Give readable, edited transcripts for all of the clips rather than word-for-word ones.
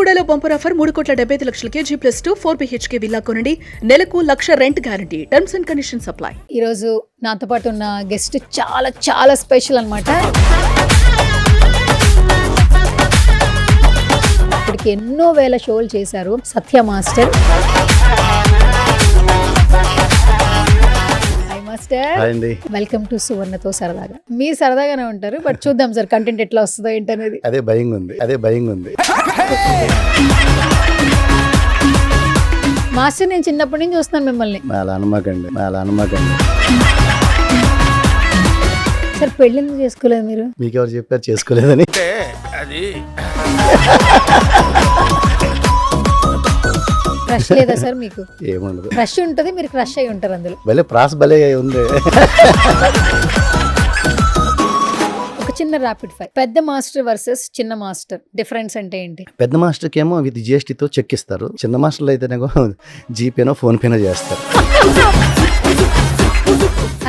గూడలో bumper offer 3,75,00,000 G+2 4 BHK villa కొనండి. నెలకు 1,00,000 rent guarantee. Terms and conditions apply. ఈ రోజు నాతో పాటు ఉన్న గెస్ట్ చాలా చాలా స్పెషల్ అన్నమాట. ఇప్పటికి ఎన్నో వేల షోలు చేశారు సత్య మాస్టర్. వెల్కమ్ టు సువర్ణతో సరదాగా. మీరు సరదాగానే ఉంటారు, బట్ చూద్దాం సార్ కంటెంట్ ఎట్లా వస్తుందో ఏంటనేది. అదే భయంగా ఉంది. మాస్టర్, నేను చిన్నప్పటి నుంచి చూస్తున్నాను మిమ్మల్ని. అలా అనమాకండి. సార్ పెళ్లి ఎందుకు చేసుకోలేదు మీరు? మీకెవరు చెప్పారు చేసుకోలేదని? క్రష్ లేదా సార్ మీకు? ఏముండదు. క్రష్ ఉంటుంది, మీరు క్రష్ అయి ఉంటారు అందులో. భలే ప్రాస్ భలే ఉంది. ఒక చిన్న ర్యాపిడ్ ఫైర్. పెద్ద మాస్టర్ వర్సెస్ చిన్న మాస్టర్ డిఫరెన్స్ అంటే ఏంటి? పెద్ద మాస్టర్కి ఏమో విత్ జిఎస్టీతో చెక్ ఇస్తారు. చిన్న మాస్టర్లు అయితేనేమో జీపేనో ఫోన్ పేనో చేస్తారు.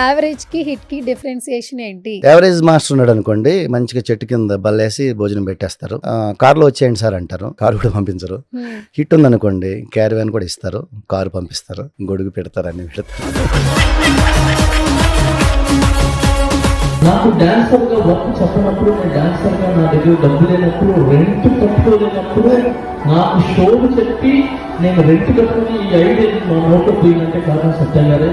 యావరేజ్ కి హిట్ కి డిఫరెన్సియేషన్ ఏంటి? యావరేజ్ మాస్టర్ ఉన్నాడు అనుకోండి, మంచిగా చెట్టు కింద బల్లేసి భోజనం పెట్టేస్తారు. కారులో వచ్చేయండి సార్ అంటారు, కారు కూడా పంపించరు. హిట్ ఉందనుకోండి క్యారివాన్ కూడా ఇస్తారు, కారు పంపిస్తారు, గొడుగు పెడతారు, అన్ని పెడతారు. నాకు డాన్సర్ గా వర్క్ చెప్పినప్పుడు, నేను డాన్సర్ గా నా దగ్గర డబ్బు లేనప్పుడు, రెంట్ కట్టుకోలేనప్పుడు నాకు షోలు చెప్పి నేను రెంట్ కట్టుకుని ఈ ఐడియా మా నోట్లో పోయిందంటే కారణం సత్యం గారే.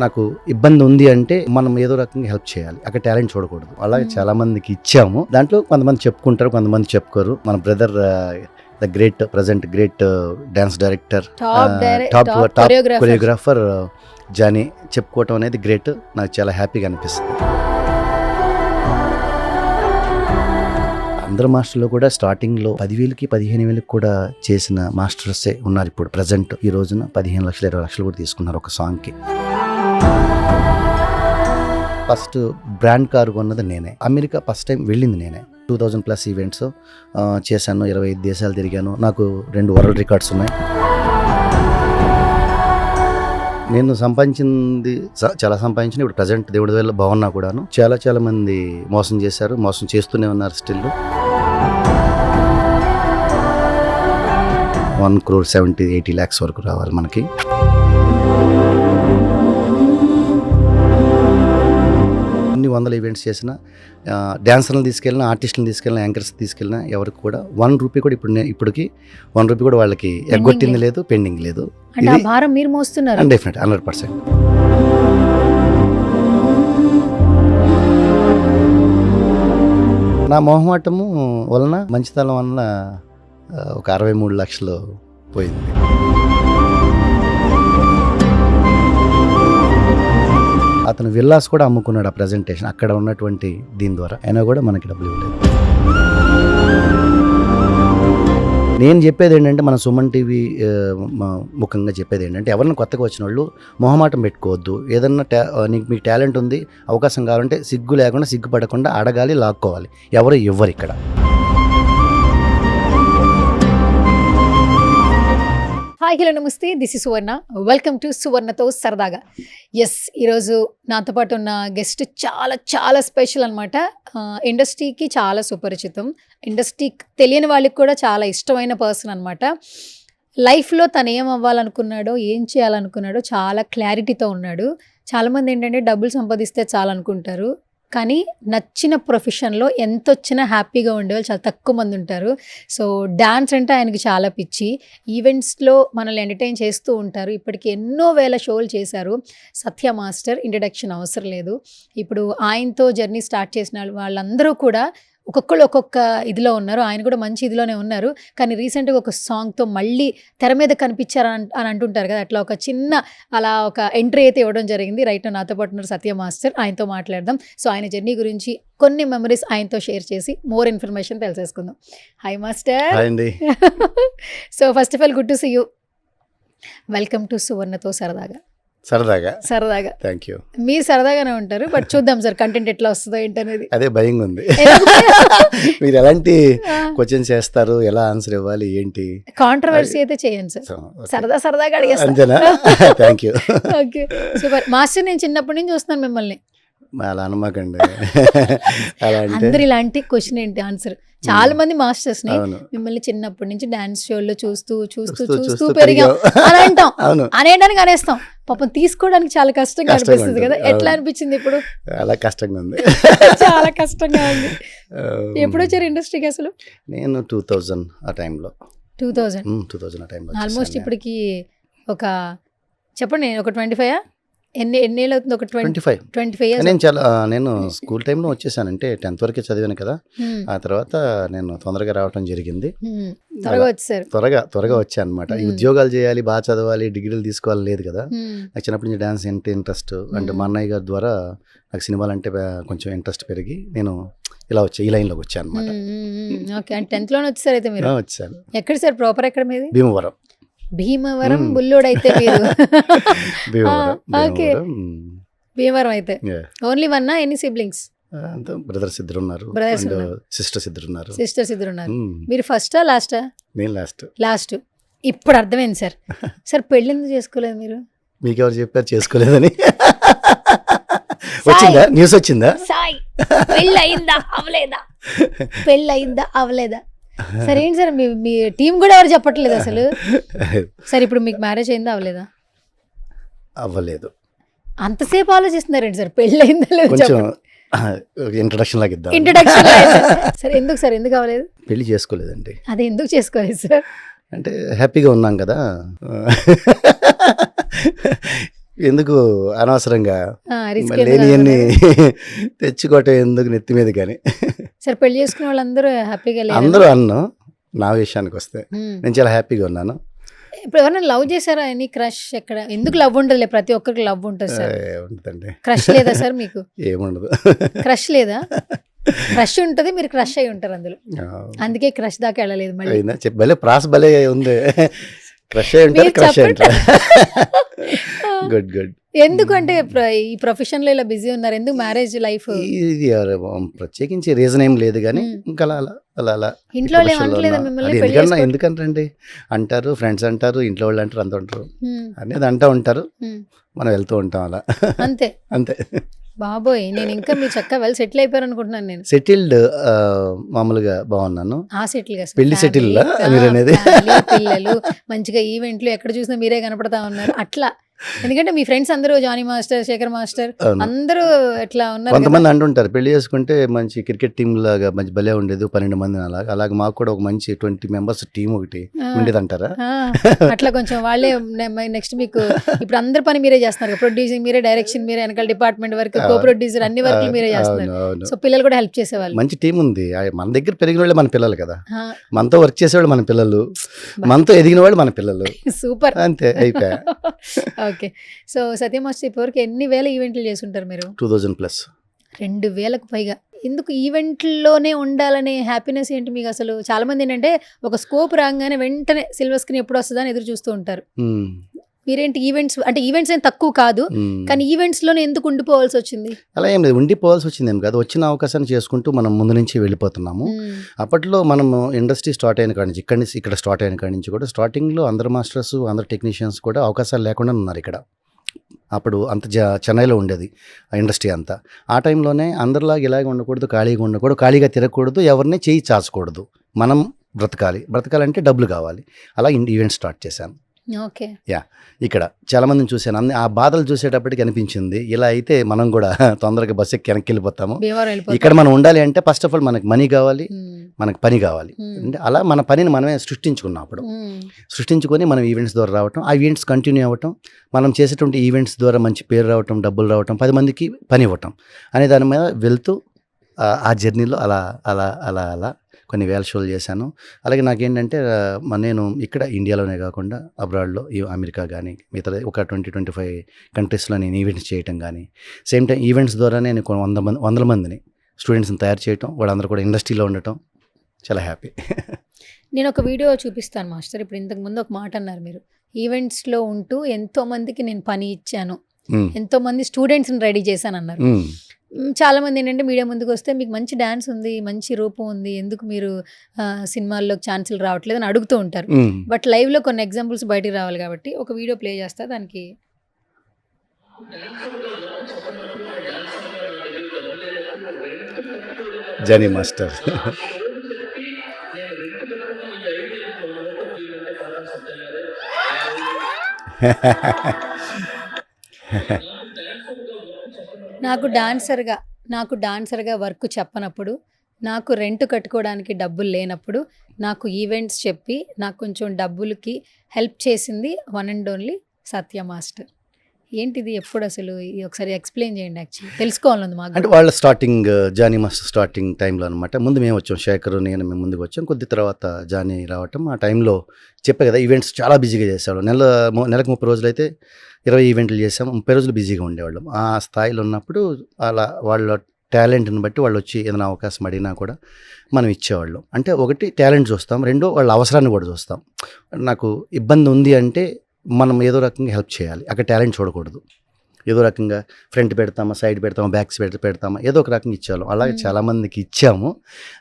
నాకు ఇబ్బంది ఉంది అంటే మనం ఏదో రకంగా హెల్ప్ చేయాలి, అక్కడ టాలెంట్ చూడకూడదు. అలాగే చాలా మందికి ఇచ్చాము, దాంట్లో కొంతమంది చెప్పుకుంటారు, కొంతమంది చెప్పుకోరు. మన brother the great dance director, top choreographer Jani చెప్పుకోవటం అనేది గ్రేట్. నాకు చాలా హ్యాపీగా అనిపిస్తుంది. అందరు మాస్టర్లు కూడా స్టార్టింగ్లో 10,000కి 15,000కి కూడా చేసిన మాస్టర్సే ఉన్నారు. ఇప్పుడు ప్రజెంట్ ఈ రోజున 15 లక్షలు 20 లక్షలు కూడా తీసుకున్నారు ఒక సాంగ్కి. ఫస్ట్ బ్రాండ్ కారు కొన్నది నేనే. అమెరికా ఫస్ట్ టైం వెళ్ళింది నేనే. 2000+ ఈవెంట్స్ చేశాను, 25 దేశాలు తిరిగాను. నాకు 2 వరల్డ్ రికార్డ్స్ ఉన్నాయి. నేను సంపాదించింది చాలా సంపాదించిన. ఇప్పుడు ప్రజెంట్ దేవుడి వల్ల బాగున్నా కూడాను చాలా మంది మోసం చేశారు, మోసం చేస్తూనే ఉన్నారు. స్టిల్ 1,70,80 lakhs వరకు రావాలి మనకి. ఎన్ని వందల ఈవెంట్స్ చేసిన, డ్యాన్సర్లను తీసుకెళ్ళినా, ఆర్టిస్టులను తీసుకెళ్ళినా, యాంకర్స్ తీసుకెళ్ళినా ఎవరికి కూడా 1 రూపీ కూడా ఇప్పటికి 1 రూపీ కూడా వాళ్ళకి ఎగ్గొట్టింది లేదు, పెండింగ్ లేదు. మీరు మోస్తున్నారు. డెఫినెట్ 100%. నా మొహమాటము వలన, మంచితనం వలన ఒక 63 లక్షలు పోయింది. అతను విల్లాస్ కూడా అమ్ముకున్నాడు ఆ ప్రజెంటేషన్, అక్కడ ఉన్నటువంటి దీని ద్వారా. అయినా కూడా మనకి డబ్బులు ఇవ్వలేదు. నేను చెప్పేది ఏంటంటే, మన సుమన్ టీవీ ముఖంగా చెప్పేది ఏంటంటే, ఎవరిని కొత్తగా వచ్చిన వాళ్ళు మొహమాటం పెట్టుకోవద్దు. ఏదన్నా మీకు టాలెంట్ ఉంది, అవకాశం కావాలంటే సిగ్గు లేకుండా, సిగ్గుపడకుండా అడగాలి, లాక్కోవాలి. ఎవరు ఇవ్వరు ఇక్కడ. హాయ్, హలో, నమస్తే. This is Suvarna. Welcome to సువర్ణతో సరదాగా. ఎస్, ఈరోజు నాతో పాటు ఉన్న గెస్ట్ చాలా చాలా స్పెషల్ అనమాట. ఇండస్ట్రీకి చాలా సుపరిచితం, ఇండస్ట్రీకి తెలియని వాళ్ళకి కూడా చాలా ఇష్టమైన పర్సన్ అనమాట. లైఫ్లో తను ఏం అవ్వాలనుకున్నాడో, ఏం చేయాలనుకున్నాడో చాలా క్లారిటీతో ఉన్నాడు. చాలామంది ఏంటంటే డబ్బులు సంపాదిస్తే చాలనుకుంటారు, కానీ నచ్చిన ప్రొఫెషన్లో ఎంత వచ్చినా హ్యాపీగా ఉండేవాళ్ళు చాలా తక్కువ మంది ఉంటారు. సో డాన్స్ అంటే ఆయనకి చాలా పిచ్చి. ఈవెంట్స్లో మనల్ని ఎంటర్టైన్ చేస్తూ ఉంటారు. ఇప్పటికి ఎన్నో వేల షోలు చేశారు సత్య మాస్టర్. ఇంట్రడక్షన్ అవసరం లేదు. ఇప్పుడు ఆయనతో జర్నీ స్టార్ట్ చేసిన వాళ్ళందరూ కూడా ఒక్కొక్కళ్ళు ఒక్కొక్క ఇదిలో ఉన్నారు. ఆయన కూడా మంచి ఇదిలోనే ఉన్నారు. కానీ రీసెంట్గా ఒక సాంగ్తో మళ్ళీ తెర మీద కనిపించారు అని అంటుంటారు కదా, అట్లా ఒక చిన్న అలా ఒక ఎంట్రీ అయితే ఇవ్వడం జరిగింది. రైట్, నాతో పాటు ఉన్నారు సత్య మాస్టర్. ఆయనతో మాట్లాడదాం. సో ఆయన జర్నీ గురించి కొన్ని మెమరీస్ ఆయనతో షేర్ చేసి మోర్ ఇన్ఫర్మేషన్ తెలిసేసుకుందాం. Hi master. So first of all good to see you. Welcome to సువర్ణతో సరదాగా. సరదాగా థ్యాంక్ యూ. మీరు సరదాగానే ఉంటారు, బట్ చూద్దాం సార్ కంటెంట్ ఎట్లా వస్తుందో ఏంటనేది. అదే భయంగా ఉంది. మీరు ఎలాంటి క్వశ్చన్స్ చేస్తారు, ఎలా ఆన్సర్ ఇవ్వాలి, ఏంటి? కాంట్రవర్సీ అయితే చేయండి సార్, సరదాగా అడిగేస్తాను. Thank you. Okay, super. Master, నేను చిన్నప్పటి నుంచి చూస్తున్నాను మిమ్మల్ని. అలా అనమాకండి. అందరు ఇలాంటి క్వశ్చన్ ఏంటి ఆన్సర్, చాలా మంది మాస్టర్స్ ని అవును. మిమ్మల్ని చిన్నప్పటి నుంచి డాన్స్ షోల్లో చూస్తూ చూస్తూ చూస్తూ చూస్తూ చూస్తూ పెరిగాం అని అంటాం, అవును. అనేయడానికి అనేస్తాం. పాపం తీసుకోవడానికి చాలా కష్టంగా కష్టంగా అనిపిస్తుంది కదా, ఉంటుంది. ఎట్లా అవును. అనిపించింది ఇప్పుడు? అలా కష్టంగా ఉంది. చాలా కష్టంగా ఉంది. ఎప్పుడు వచ్చారు ఇండస్ట్రీకి అసలు? నేను 2000 ఆ టైంలో 2000 ఆ టైంలో ఆల్మోస్ట్ ఇప్పటికి ఒక చెప్పండి ఒక 25 ఎన్నేళ్ళు అవుతుంది? ఒక 25 ఇయర్స్. నేను స్కూల్ టైంలో వచ్చేసాను, అంటే 10th వరకే చదివాను కదా. ఆ తర్వాత నేను తొందరగా రావటం జరిగింది. త్వరగా వచ్చారు. త్వరగా వచ్చాను అనమాట. ఈ ఉద్యోగాలు చేయాలి, బాగా చదవాలి, డిగ్రీలు తీసుకోవాలి లేదు కదా. నాకు చిన్నప్పటి నుంచి డాన్స్ అంటే ఇంట్రెస్ట్, అంటే మా అన్నయ్య గారి ద్వారా నాకు సినిమాలు అంటే కొంచెం ఇంట్రెస్ట్ పెరిగి నేను ఈ లైన్లోకి వచ్చాను అనమాట. ఓకే, అంటే 10th లోనే వచ్చారు అయితే మీరు? వచ్చాను. ఎక్కడ సార్ ప్రాపర్? ఎక్కడ మీది? భీమవరం. బుల్లోడు అయితే మీరు. ఓకే, భీమవరం. భీమవరం అయితే. Only one? ఎన్ని సిబ్లింగ్స్? బ్రదర్స్ ఇద్దరు ఉన్నారు, Brothers అండ్ ఉన్నారు. సిస్టర్స్ ఇద్దరు ఉన్నారు. సిస్టర్స్ ఇద్దరు ఉన్నారు. మీరు ఫస్టా లాస్టా? నేను లాస్ట్. లాస్ట్. ఇప్పుడు అర్థమైంది సార్. సార్ పెళ్ళి ఎందుకు చేసుకోలేదు మీరు? మీకెవరు చెప్పారు చేసుకోలేదని? వచ్చిందా న్యూస్? వచ్చిందా? సాయి పెళ్ళి అయిందా అవలేదా? పెళ్ళి అయిందా అవలేదా? సరే ఏంటి సార్, మీ టీం కూడా ఎవరు చెప్పట్లేదు అసలు. సార్ ఇప్పుడు మీకు మ్యారేజ్ అయిందా అవలేదా? అవ్వలేదు. అంతసేపు ఆలోచిస్తున్నారండి సార్, పెళ్ళి అయిందా లేదు కొంచెం ఇంట్రడక్షన్ లాగా ఇద్దాం. ఇంట్రడక్షన్. సార్ ఎందుకు అవ్వలేదు? పెళ్లి చేసుకోలేదండి. అది ఎందుకు చేసుకోలేదు సార్? అంటే హ్యాపీగా ఉన్నాం కదా, ఎందుకు అనవసరంగా లేనివన్నీ తెచ్చుకోవటం ఎందుకు నెత్తి మీద. కానీ సార్ పెళ్లి చేసుకున్న వాళ్ళందరూ హ్యాపీగా లేరు? అందరూ అన్ను. నా విషయానికి వస్తే నేను చాలా హ్యాపీగా ఉన్నాను. ఇప్పుడు ఎవరైనా లవ్ చేశారా? Any crush? ఎక్కడ? ఎందుకు లవ్ ఉండదులే, ప్రతి ఒక్కరికి లవ్ ఉంటుంది సార్. ఉంటుందండి. క్రష్ లేదా సార్ మీకు? ఏముండదు. క్రష్ లేదా? క్రష్ ఉంటుంది, మీరు క్రష్ అయి ఉంటారు అందులో, అందుకే క్రష్ దాకా వెళ్ళలేదు మళ్ళీ. భలే ప్రాస్ భలే ఉంది. క్రష్ అయి ఉంటారు, క్రష్ అయి ఉంటారు. Good good. ఎందుకంటే ఈ ప్రొఫెషన్ లో ఇలా బిజీ ఉన్నారు, ఎందుకు మ్యారేజ్ లైఫ్? ఇది ప్రత్యేకించి రీజన్ ఏం లేదు, కానీ ఇంకా అలా ఇంట్లో మిమ్మల్ని ఎందుకంటారండి అంటారు, ఫ్రెండ్స్ అంటారు, ఇంట్లో వాళ్ళు అంటారు, అంత ఉంటారు అనేది అంటూ ఉంటారు, మనం వెళ్తూ ఉంటాం అలా. అంతే అంతే. బాబోయ్, నేను ఇంకా మీరు చక్కగా వెల్ సెటిల్ అయిపోయారు అనుకుంటున్నాను. నేను సెటిల్డ్ మామూలుగా బాగున్నాను. సెటిల్ గా పెళ్లి సెటిల్ అనేది, పిల్లలు, మంచిగా ఈవెంట్లు ఎక్కడ చూసినా మీరే కనపడతా ఉన్నారు అట్లా. ఎందుకంటే మీ ఫ్రెండ్స్ అందరూ జానీ మాస్టర్, శేఖర్ మాస్టర్ అందరూ ఎట్లా ఉన్నారు. కొంతమంది అంటుంటారు పెళ్లి చేసుకుంటే మంచి క్రికెట్ టీమ్ లాగా మంచి భలే ఉండేది, 12 మంది అలాగే మాకు కూడా ఒక మంచి 20 members టీం ఒకటి ఉండేది అంటారా? అట్లా కొంచెం వాళ్ళే నెక్స్ట్ మీకు ఇప్పుడు అందరి పని మీరే చేస్తున్నారు, ప్రొడ్యూసింగ్ మీరే, డైరెక్షన్ మీరే, వెనకాల డిపార్ట్మెంట్ వర్క్, కో ప్రొడ్యూసర్ అన్ని వర్క్లు మీరే చేస్తున్నారు. సో పిల్లలు కూడా హెల్ప్ చేసేవాళ్ళు. మంచి టీం ఉంది. మన దగ్గర పెరిగిన వాళ్ళే మన పిల్లలు కదా, మనతో వర్క్ చేసేవాళ్ళు మన పిల్లలు, మనతో ఎదిగిన వాళ్ళు మన పిల్లలు. సూపర్. అంతే అయిపోయా. ఓకే, సో సత్య మాస్టర్ ఇప్పటివరకు ఎన్ని వేల ఈవెంట్లు చేస్తుంటారు మీరు? 2000+. 2000కు పైగా. ఎందుకు ఈవెంట్లోనే ఉండాలనే హ్యాపీనెస్ ఏంటి మీకు అసలు? చాలా మంది ఏంటంటే ఒక స్కోప్ రాగానే వెంటనే సిల్వర్ స్క్రీన్ ఎప్పుడు వస్తుందని ఎదురు చూస్తూ ఉంటారు. మీరేంటి ఈవెంట్స్ అంటే ఈవెంట్స్ ఏం తక్కువ కాదు, కానీ ఈవెంట్స్ లోనే ఎందుకు ఉండిపోవాల్సి వచ్చింది? అలా ఏం లేదు, ఉండిపోవాల్సి వచ్చింది ఏం కాదు, వచ్చిన అవకాశాన్ని చేసుకుంటూ మనం ముందు నుంచి వెళ్ళిపోతున్నాము. అప్పట్లో మనం ఇండస్ట్రీ స్టార్ట్ అయిన కాడి నుంచి ఇక్కడ స్టార్ట్ అయిన కాడి నుంచి కూడా స్టార్టింగ్లో అందరు మాస్టర్స్, అందరు టెక్నీషియన్స్ కూడా అవకాశాలు లేకుండా ఉన్నారు ఇక్కడ. అప్పుడు అంత చెన్నైలో ఉండేది ఆ ఇండస్ట్రీ అంతా. ఆ టైంలోనే అందరిలాగా ఇలాగే ఉండకూడదు, ఖాళీగా ఉండకూడదు, ఖాళీగా తిరగకూడదు, ఎవరిని చేయి చాచకూడదు, మనం బ్రతకాలంటే డబ్బులు కావాలి. అలా ఈవెంట్ స్టార్ట్ చేశాను. ఓకే, ఇక్కడ చాలా మందిని చూశాను. ఆ బాధలు చూసేటప్పటికి అనిపించింది, ఇలా అయితే మనం కూడా తొందరగా బస్సు ఎక్కి వెనక్కి వెళ్ళిపోతాము. ఇక్కడ మనం ఉండాలి అంటే ఫస్ట్ ఆఫ్ ఆల్ మనకు మనీ కావాలి, మనకు పని కావాలి. అంటే అలా మన పనిని మనమే సృష్టించుకొని మనం ఈవెంట్స్ ద్వారా రావటం, ఆ ఈవెంట్స్ కంటిన్యూ అవ్వటం, మనం చేసేటువంటి ఈవెంట్స్ ద్వారా మంచి పేరు రావటం, డబ్బులు రావటం, 10 మందికి పని ఇవ్వటం అనే దాని మీద వెళ్తూ ఆ జర్నీలో అలా కొన్ని వేల షోలు చేశాను. అలాగే నాకేంటంటే నేను ఇక్కడ ఇండియాలోనే కాకుండా అబ్రాడ్లో అమెరికా కానీ మిగతా ఒక 20-25 కంట్రీస్లో నేను ఈవెంట్స్ చేయటం కానీ, సేమ్ టైం ఈవెంట్స్ ద్వారా నేను 100 మందిని స్టూడెంట్స్ని తయారు చేయటం, వాళ్ళందరూ కూడా ఇండస్ట్రీలో ఉండటం చాలా హ్యాపీ. నేను ఒక వీడియో చూపిస్తాను మాస్టర్. ఇప్పుడు ఇంతకుముందు ఒక మాట అన్నారు మీరు, ఈవెంట్స్లో ఉంటూ ఎంతోమందికి నేను పని ఇచ్చాను, ఎంతోమంది స్టూడెంట్స్ని రెడీ చేశాను అన్నారు. చాలా మంది ఏంటంటే మీడియా ముందుకు వస్తే మీకు మంచి డాన్స్ ఉంది, మంచి రూపం ఉంది, ఎందుకు మీరు సినిమాల్లో ఛాన్సులు రావట్లేదు అని అడుగుతూ ఉంటారు. బట్ లైవ్లో కొన్ని ఎగ్జాంపుల్స్ బయటికి రావాలి కాబట్టి ఒక వీడియో ప్లే చేస్తా. దానికి జానీ మాస్టర్ నాకు డాన్సర్గా వర్క్ చెప్పనప్పుడు, నాకు రెంట్ కట్టుకోవడానికి డబ్బులు లేనప్పుడు, నాకు ఈవెంట్స్ చెప్పి నాకు కొంచెం డబ్బులకి హెల్ప్ చేసింది one and only Satya master. ఏంటిది? ఎప్పుడు అసలు ఇది ఒకసారి ఎక్స్ప్లెయిన్ చేయండి. యాక్చువల్లీ తెలుసుకోవాలంది మాకు అంటే కూడా. వాళ్ళ స్టార్టింగ్ జానీ మాస్టర్ స్టార్టింగ్ టైంలో అనమాట. ముందు మేము వచ్చాం, శేఖర్ నేను మేము ముందుకు వచ్చాం. కొద్ది తర్వాత జానీ రావటం. ఆ టైంలో చెప్పే కదా ఈవెంట్స్ చాలా బిజీగా చేసేవాడు. నెలకు 30 రోజులు అయితే 20 ఈవెంట్లు చేసాము. 30 రోజులు బిజీగా ఉండేవాళ్ళం. ఆ స్థాయిలో ఉన్నప్పుడు అలా వాళ్ళ టాలెంట్ని బట్టి వాళ్ళు వచ్చి ఏదైనా అవకాశం అడిగినా కూడా మనం ఇచ్చేవాళ్ళం. అంటే ఒకటి టాలెంట్ చూస్తాం, రెండో వాళ్ళ అవసరాన్ని కూడా చూస్తాం. నాకు ఇబ్బంది ఉంది అంటే మనం ఏదో రకంగా హెల్ప్ చేయాలి, అక్కడ టాలెంట్ చూడకూడదు. ఏదో రకంగా ఫ్రంట్ పెడతామా, సైడ్ పెడతామా, బ్యాక్స్ పెడతామా, ఏదో ఒక రకంగా ఇచ్చేవాళ్ళం. అలాగే చాలామందికి ఇచ్చాము.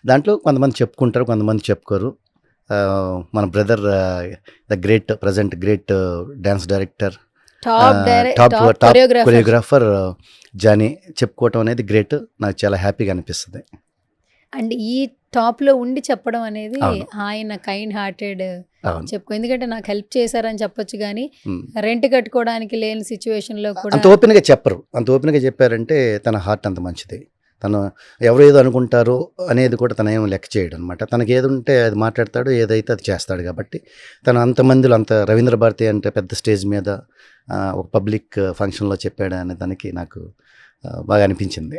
దాంట్లో కొంతమంది చెప్పుకుంటారు, కొంతమంది చెప్పుకోరు. మన brother the great present great dance director, top choreographer Jani చెప్పుకోవటం అనేది గ్రేట్. నాకు చాలా హ్యాపీగా అనిపిస్తుంది. అండ్ ఈ టాప్లో ఉండి చెప్పడం అనేది అవును. ఆయన కైండ్ హార్టెడ్ అవును. చెప్పుకో. ఎందుకంటే నాకు హెల్ప్ చేశారని చెప్పొచ్చు కానీ ఉమ్. రెంట్ కట్టుకోవడానికి లేని సిచ్యువేషన్లో కూడా అంత ఓపెన్గా చెప్పరు. అంత ఓపెన్గా చెప్పారంటే తన హార్ట్ అంత మంచిది. తను ఎవరు ఏదో అనుకుంటారో అనేది కూడా తన ఏం లెక్క చేయడు అనమాట. తనకి ఏది ఉంటే అది మాట్లాడతాడు, ఏదైతే అది చేస్తాడు. కాబట్టి తను అంతమందిలో అంత రవీంద్ర భారతి అంటే పెద్ద స్టేజ్ మీద ఒక పబ్లిక్ ఫంక్షన్లో చెప్పాడు అనే దానికి నాకు బాగా అనిపించింది.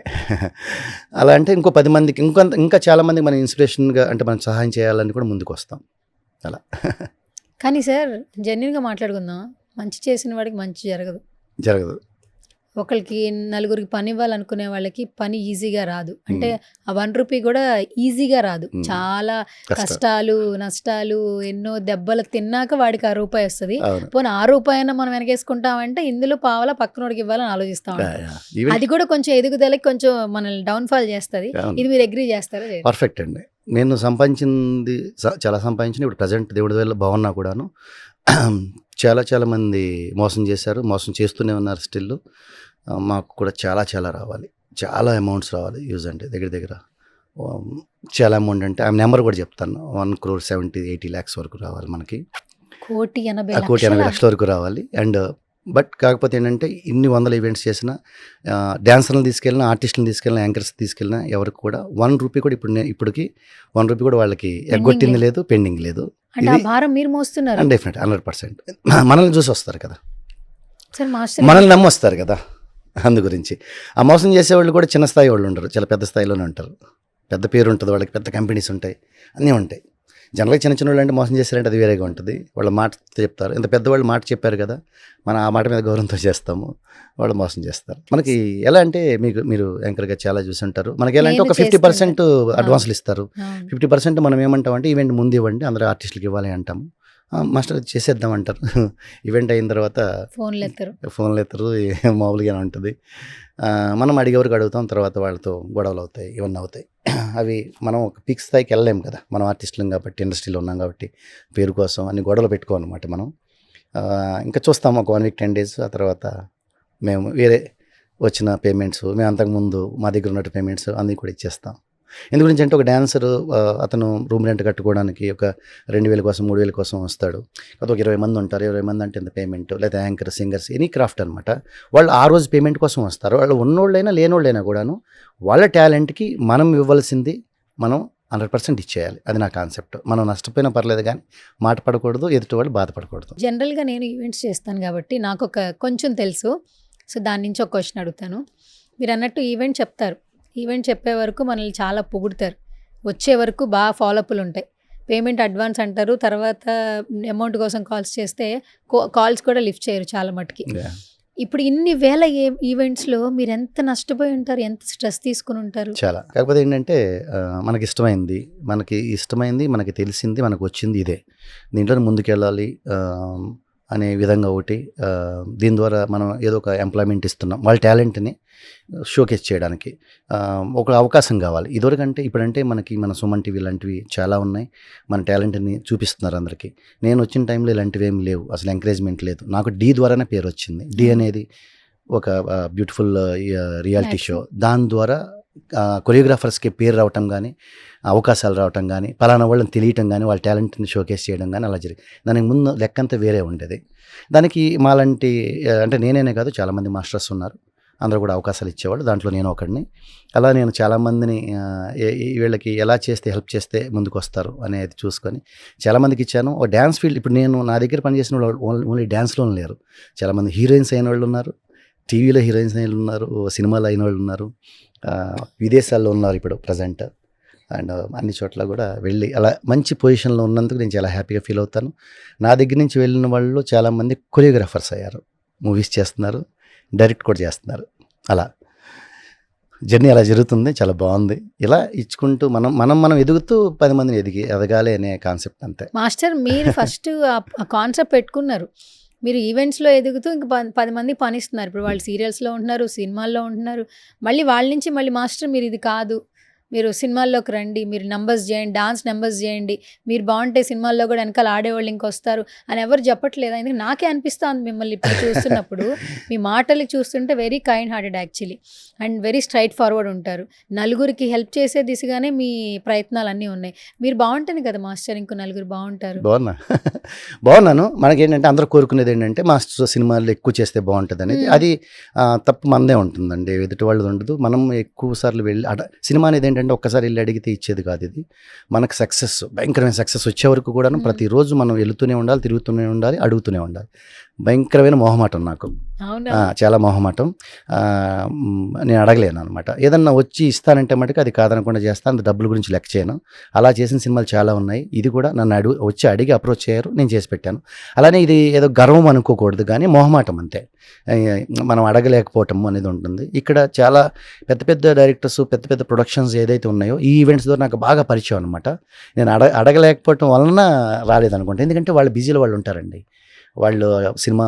అలా అంటే ఇంకో 10 మందికి ఇంకా చాలామందికి మనం ఇన్స్పిరేషన్గా అంటే మనం సహాయం చేయాలని కూడా ముందుకు వస్తాం. అలా కానీ సార్ జెన్యున్గా మాట్లాడుకుందాం, మంచి చేసిన వాడికి మంచి జరగదు. ఒకరికి నలుగురికి పని ఇవ్వాలనుకునే వాళ్ళకి పని ఈజీగా రాదు. అంటే ఆ 1 రూపీ కూడా ఈజీగా రాదు. చాలా కష్టాలు నష్టాలు ఎన్నో దెబ్బలు తిన్నాక వాడికి ఆ రూపాయి వస్తుంది. అవును. పోనీ ఆ రూపాయి అయినా మనం వెనకేసుకుంటామంటే ఇందులో పావలా పక్కనోడికి ఇవ్వాలని ఆలోచిస్తాం. అది కూడా కొంచెం ఎదుగుదలకి కొంచెం మనల్ని డౌన్ఫాల్ చేస్తుంది. అవును. ఇది మీరు అగ్రీ చేస్తారా? పర్ఫెక్ట్ అండి. నేను సంపాదించింది చాలా సంపాదించిన ఇప్పుడు ప్రజెంట్ దేవుడి వల్ల బాగున్నా కూడాను చాలా మంది మోసం చేశారు, మోసం చేస్తూనే ఉన్నారు స్టిల్. మాకు కూడా చాలా రావాలి, చాలా అమౌంట్స్ రావాలి. యూజ్ అంటే దగ్గర చాలా అమౌంట్ అంటే ఆ నెంబర్ కూడా చెప్తాను. 1,70,80 lakhs వరకు రావాలి మనకి. 1,80,00,000 వరకు రావాలి. అండ్ బట్ కాకపోతే ఏంటంటే ఇన్ని 100 ఈవెంట్స్ చేసిన డ్యాన్సర్లను తీసుకెళ్ళినా, ఆర్టిస్టులను తీసుకెళ్ళినా, యాంకర్స్ తీసుకెళ్ళినా ఎవరికి కూడా 1 రూపీ కూడా ఇప్పటికి 1 రూపీ కూడా వాళ్ళకి ఎగ్గొట్టింది లేదు, పెండింగ్ లేదు. అంటే ఆ భారం మీరు మోస్తున్నారు. డెఫినెట్ 100%. మనల్ని చూసి వస్తారు కదా, సార్ మాస్టర్ మనల్ని నమ్మి వస్తారు కదా. అందు గురించి ఆ మోసం చేసేవాళ్ళు కూడా చిన్న స్థాయి వాళ్ళు ఉండరు, చాలా పెద్ద స్థాయిలోనే ఉంటారు. పెద్ద పేరు ఉంటుంది వాళ్ళకి, పెద్ద కంపెనీస్ ఉంటాయి, అన్నీ ఉంటాయి. జనరల్గా చిన్న వాళ్ళు అంటే మోసం చేశారంటే అది వేరేగా ఉంటుంది. వాళ్ళ మాట చెప్తారు, ఇంత పెద్దవాళ్ళు మాట చెప్పారు కదా, మనం ఆ మాట మీద గౌరవంతో చేస్తాము, వాళ్ళు మోసం చేస్తారు. మనకి ఎలా అంటే మీరు యాంకర్గా చాలా చూసి ఉంటారు. మనకి ఎలా అంటే ఒక 50% అడ్వాన్స్లు ఇస్తారు. 50% మనం ఏమంటామంటే ఈవెంట్ ముందు ఇవ్వండి, అందరూ ఆర్టిస్టులకి ఇవ్వాలి అంటాము. మాస్టర్ చేసేద్దాం అంటారు. ఈవెంట్ అయిన తర్వాత ఫోన్లు ఎత్తరు, మామూలుగానే ఉంటుంది. మనం అడిగేవరకు అడుగుతాం, తర్వాత వాళ్ళతో గొడవలు అవుతాయి, ఇవన్నీ అవుతాయి. అవి మనం ఒక పీక్ స్థాయికి వెళ్ళలేము కదా, మనం ఆర్టిస్టులం కాబట్టి, ఇండస్ట్రీలో ఉన్నాం కాబట్టి. పేరు కోసం అన్ని గొడవలు పెట్టుకోవాలన్నమాట మనం. ఇంకా చూస్తాము ఒక 1 week 10 days. ఆ తర్వాత మేము వేరే వచ్చిన పేమెంట్స్, మేము అంతకుముందు మా దగ్గర ఉన్న పేమెంట్స్ అన్నీ కూడా ఇచ్చేస్తాం. ఎందు గురించి అంటే ఒక డ్యాన్సరు అతను రూమ్ రెంట్ కట్టుకోవడానికి ఒక 2,000 కోసం 3,000 కోసం వస్తాడు. అది ఒక 20 మంది ఉంటారు. 20 మంది అంటే ఎంత పేమెంట్, లేదా యాంకర్, సింగర్స్, ఎనీ క్రాఫ్ట్ అనమాట. వాళ్ళు ఆ రోజు పేమెంట్ కోసం వస్తారు. వాళ్ళు ఉన్నోళ్ళైనా లేనోళ్ళైనా కూడాను వాళ్ళ టాలెంట్కి మనం ఇవ్వాల్సింది మనం 100% ఇచ్చేయాలి. అది నా కాన్సెప్ట్. మనం నష్టపోయినా పర్లేదు కానీ మాట పడకూడదు, ఎదుటి వాళ్ళు బాధపడకూడదు. జనరల్గా నేను ఈవెంట్స్ చేస్తాను కాబట్టి నాకు ఒక కొంచెం తెలుసు. సో దాని నుంచి ఒక క్వశ్చన్ అడుగుతాను. మీరు అన్నట్టు ఈవెంట్ చెప్తారు, ఈవెంట్ చెప్పే వరకు మనల్ని చాలా పొగుడుతారు, వచ్చే వరకు బాగా ఫాలోఅప్లు ఉంటాయి. పేమెంట్ అడ్వాన్స్ అంటారు, తర్వాత అమౌంట్ కోసం కాల్స్ చేస్తే కాల్స్ కూడా లిఫ్ట్ చేయరు చాలా మటుకి. ఇప్పుడు ఇన్ని వేల ఈవెంట్స్లో మీరు ఎంత నష్టపోయి ఉంటారు, ఎంత స్ట్రెస్ తీసుకుని ఉంటారు? చాలా. కాకపోతే ఏంటంటే మనకి ఇష్టమైంది, మనకి తెలిసింది, మనకు వచ్చింది ఇదే, దీంట్లో ముందుకెళ్ళాలి అనే విధంగా ఒకటి. దీని ద్వారా మనం ఏదో ఒక ఎంప్లాయ్మెంట్ ఇస్తున్నాం, వాళ్ళ టాలెంట్ని షోకేస్ చేయడానికి ఒక అవకాశం కావాలి. ఇదివరకంటే ఇప్పుడంటే మన సుమన్ టీవీ లాంటివి చాలా ఉన్నాయి, మన టాలెంట్ని చూపిస్తున్నారు అందరికీ. నేను వచ్చిన టైంలో ఇలాంటివి ఏమి లేవు, అసలు ఎంకరేజ్మెంట్ లేదు. నాకు డి ద్వారానే పేరు వచ్చింది. డి అనేది ఒక బ్యూటిఫుల్ రియాలిటీ షో. దాని ద్వారా కొరియోగ్రాఫర్స్కి పేరు రావటం కానీ, అవకాశాలు రావటం కానీ, పలానా వాళ్ళని తెలియటం కానీ, వాళ్ళ టాలెంట్ని షోకేస్ చేయడం కానీ అలా జరిగింది. దానికి ముందు లెక్కంతా వేరే ఉండేది. దానికి మాలాంటి అంటే నేనే కాదు, చాలామంది మాస్టర్స్ ఉన్నారు, అందరూ కూడా అవకాశాలు ఇచ్చేవాళ్ళు. దాంట్లో నేను ఒకడిని. అలా నేను చాలామందిని వీళ్ళకి ఎలా చేస్తే హెల్ప్ చేస్తే ముందుకు వస్తారు అనేది చూసుకొని చాలామందికి ఇచ్చాను. ఓ డ్యాన్స్ ఫీల్డ్ ఇప్పుడు నేను నా దగ్గర పనిచేసిన వాళ్ళు ఓన్లీ డ్యాన్స్లో లేరు, చాలామంది హీరోయిన్స్ అయిన వాళ్ళు ఉన్నారు, టీవీలో హీరోయిన్స్ అయిన వాళ్ళు ఉన్నారు, సినిమాలో అయిన వాళ్ళు ఉన్నారు, విదేశాల్లో ఉన్నారు ఇప్పుడు ప్రజెంట్. అండ్ అన్ని చోట్ల కూడా వెళ్ళి అలా మంచి పొజిషన్లో ఉన్నందుకు నేను చాలా హ్యాపీగా ఫీల్ అవుతాను. నా దగ్గర నుంచి వెళ్ళిన వాళ్ళు చాలామంది కొరియోగ్రాఫర్స్ అయ్యారు, మూవీస్ చేస్తున్నారు, డైరెక్ట్ కూడా చేస్తున్నారు. అలా జర్నీ అలా జరుగుతుంది, చాలా బాగుంది. ఇలా ఇచ్చుకుంటూ మనం ఎదుగుతూ 10 మందిని ఎదగాలి అనే కాన్సెప్ట్ అంతే. మాస్టర్ మీరు ఫస్ట్ ఆ కాన్సెప్ట్ పెట్టుకున్నారు, మీరు ఈవెంట్స్లో ఎదుగుతూ ఇంకా 10 మంది పనిస్తున్నారు. ఇప్పుడు వాళ్ళు సీరియల్స్లో ఉంటున్నారు, సినిమాల్లో ఉంటున్నారు, మళ్ళీ వాళ్ళ నుంచి మళ్ళీ మాస్టర్ మీరు ఇది కాదు, మీరు సినిమాల్లోకి రండి, మీరు నెంబర్స్ చేయండి, డాన్స్ నెంబర్స్ చేయండి, మీరు బాగుంటే సినిమాల్లో కూడా వెనకాల ఆడేవాళ్ళు ఇంకొస్తారు అని ఎవరు చెప్పట్లేదు. ఎందుకంటే నాకే అనిపిస్తుంది మిమ్మల్ని ఇప్పుడు చూస్తున్నప్పుడు, మీ మాటలు చూస్తుంటే very kind hearted actually, and very straight forward ఉంటారు. నలుగురికి హెల్ప్ చేసే దిశగానే మీ ప్రయత్నాలు అన్నీ ఉన్నాయి. మీరు బాగుంటేనే కదా మాస్టర్ ఇంకో నలుగురు బాగుంటారు. బాగున్నాను. మనకేంటంటే అందరూ కోరుకునేది ఏంటంటే మాస్టర్ సినిమాలు ఎక్కువ చేస్తే బాగుంటుంది అనేది. అది తప్పు మనదే ఉంటుందండి, ఎదుటి వాళ్ళది ఉండదు. మనం ఎక్కువ సార్లు వెళ్ళి సినిమా అనేది ఏంటంటే ఒక్కసారి వెళ్ళి అడిగితే ఇచ్చేది కాదు. ఇది మనకు సక్సెస్, భయంకరమైన సక్సెస్ వచ్చే వరకు కూడా ప్రతిరోజు మనం వెళుతూనే ఉండాలి, తిరుగుతూనే ఉండాలి, అడుగుతూనే ఉండాలి. భయంకరమైన మొహమాటం నాకు, చాలా మొహమాటం. నేను అడగలేను అనమాట. ఏదన్నా వచ్చి ఇస్తానంటే మటుకు అది కాదనకుండా చేస్తాను, డబ్బుల గురించి లెక్క చేయను. అలా చేసిన సినిమాలు చాలా ఉన్నాయి. ఇది కూడా నన్ను వచ్చి అడిగి అప్రోచ్ అయ్యారు, నేను చేసి పెట్టాను. అలానే ఇది ఏదో గర్వం అనుకోకూడదు, కానీ మొహమాటం అంతే. మనం అడగలేకపోవటం అనేది ఉంటుంది. ఇక్కడ చాలా పెద్ద పెద్ద డైరెక్టర్స్, పెద్ద పెద్ద ప్రొడక్షన్స్ ఏదైతే ఉన్నాయో ఈ ఈవెంట్స్ ద్వారా నాకు బాగా పరిచయం అనమాట. నేను అడగలేకపోవటం వలన రాలేదనుకుంటా. ఎందుకంటే వాళ్ళు బిజీలో వాళ్ళు ఉంటారండి, వాళ్ళు సినిమా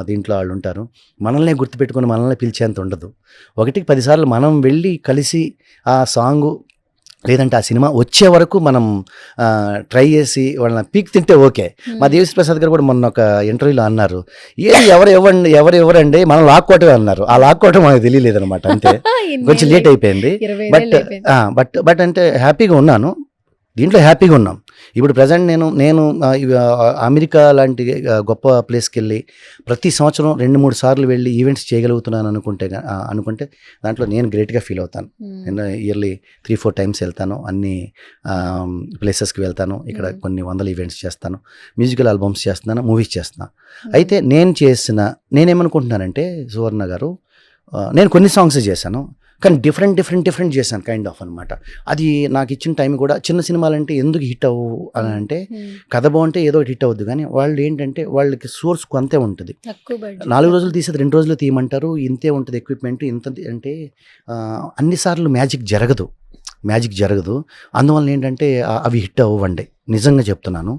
దీంట్లో వాళ్ళు ఉంటారు. మనల్నే గుర్తుపెట్టుకొని మనల్ని పిలిచేంత ఉండదు. 1కి 10 సార్లు మనం వెళ్ళి కలిసి ఆ సాంగు లేదంటే ఆ సినిమా వచ్చే వరకు మనం ట్రై చేసి వాళ్ళని పీక్ తింటే ఓకే. మా దేవిశ్రీ ప్రసాద్ గారు కూడా మొన్న ఒక ఇంటర్వ్యూలో అన్నారు, ఎవరండి మనం లాక్కోవటమే అన్నారు. ఆ లాక్కోవటం మనకు తెలియలేదు అనమాట, అంతే. కొంచెం లేట్ అయిపోయింది. బట్ అంటే హ్యాపీగా ఉన్నాను, దీంట్లో హ్యాపీగా ఉన్నాం. ఇప్పుడు ప్రజెంట్ నేను అమెరికా లాంటి గొప్ప ప్లేస్కి వెళ్ళి ప్రతి సంవత్సరం 2-3 సార్లు వెళ్ళి ఈవెంట్స్ చేయగలుగుతున్నాను అనుకుంటే దాంట్లో నేను గ్రేట్గా ఫీల్ అవుతాను. నేను ఇయర్లీ 3-4 టైమ్స్ వెళ్తాను, అన్ని ప్లేసెస్కి వెళ్తాను. ఇక్కడ కొన్ని 100 ఈవెంట్స్ చేస్తాను, మ్యూజికల్ ఆల్బమ్స్ చేస్తున్నాను, మూవీస్ చేస్తున్నాను. అయితే నేనేమనుకుంటున్నానంటే సువర్ణ గారు, నేను కొన్ని సాంగ్స్ చేశాను, కానీ డిఫరెంట్ చేశాను కైండ్ ఆఫ్ అనమాట. అది నాకు ఇచ్చిన టైం కూడా. చిన్న సినిమాలంటే ఎందుకు హిట్ అవ్వు అని అంటే, కథ బాగుంటే ఏదో హిట్ అవ్వద్దు, కానీ వాళ్ళు ఏంటంటే వాళ్ళకి సోర్స్ అంతే ఉంటుంది. 4 రోజులు తీసేది 2 రోజులు తీయమంటారు, ఇంతే ఉంటుంది ఎక్విప్మెంట్, ఇంత అంటే అన్నిసార్లు మ్యాజిక్ జరగదు. అందువల్ల ఏంటంటే అవి హిట్ అవ్వండి, నిజంగా చెప్తున్నాను.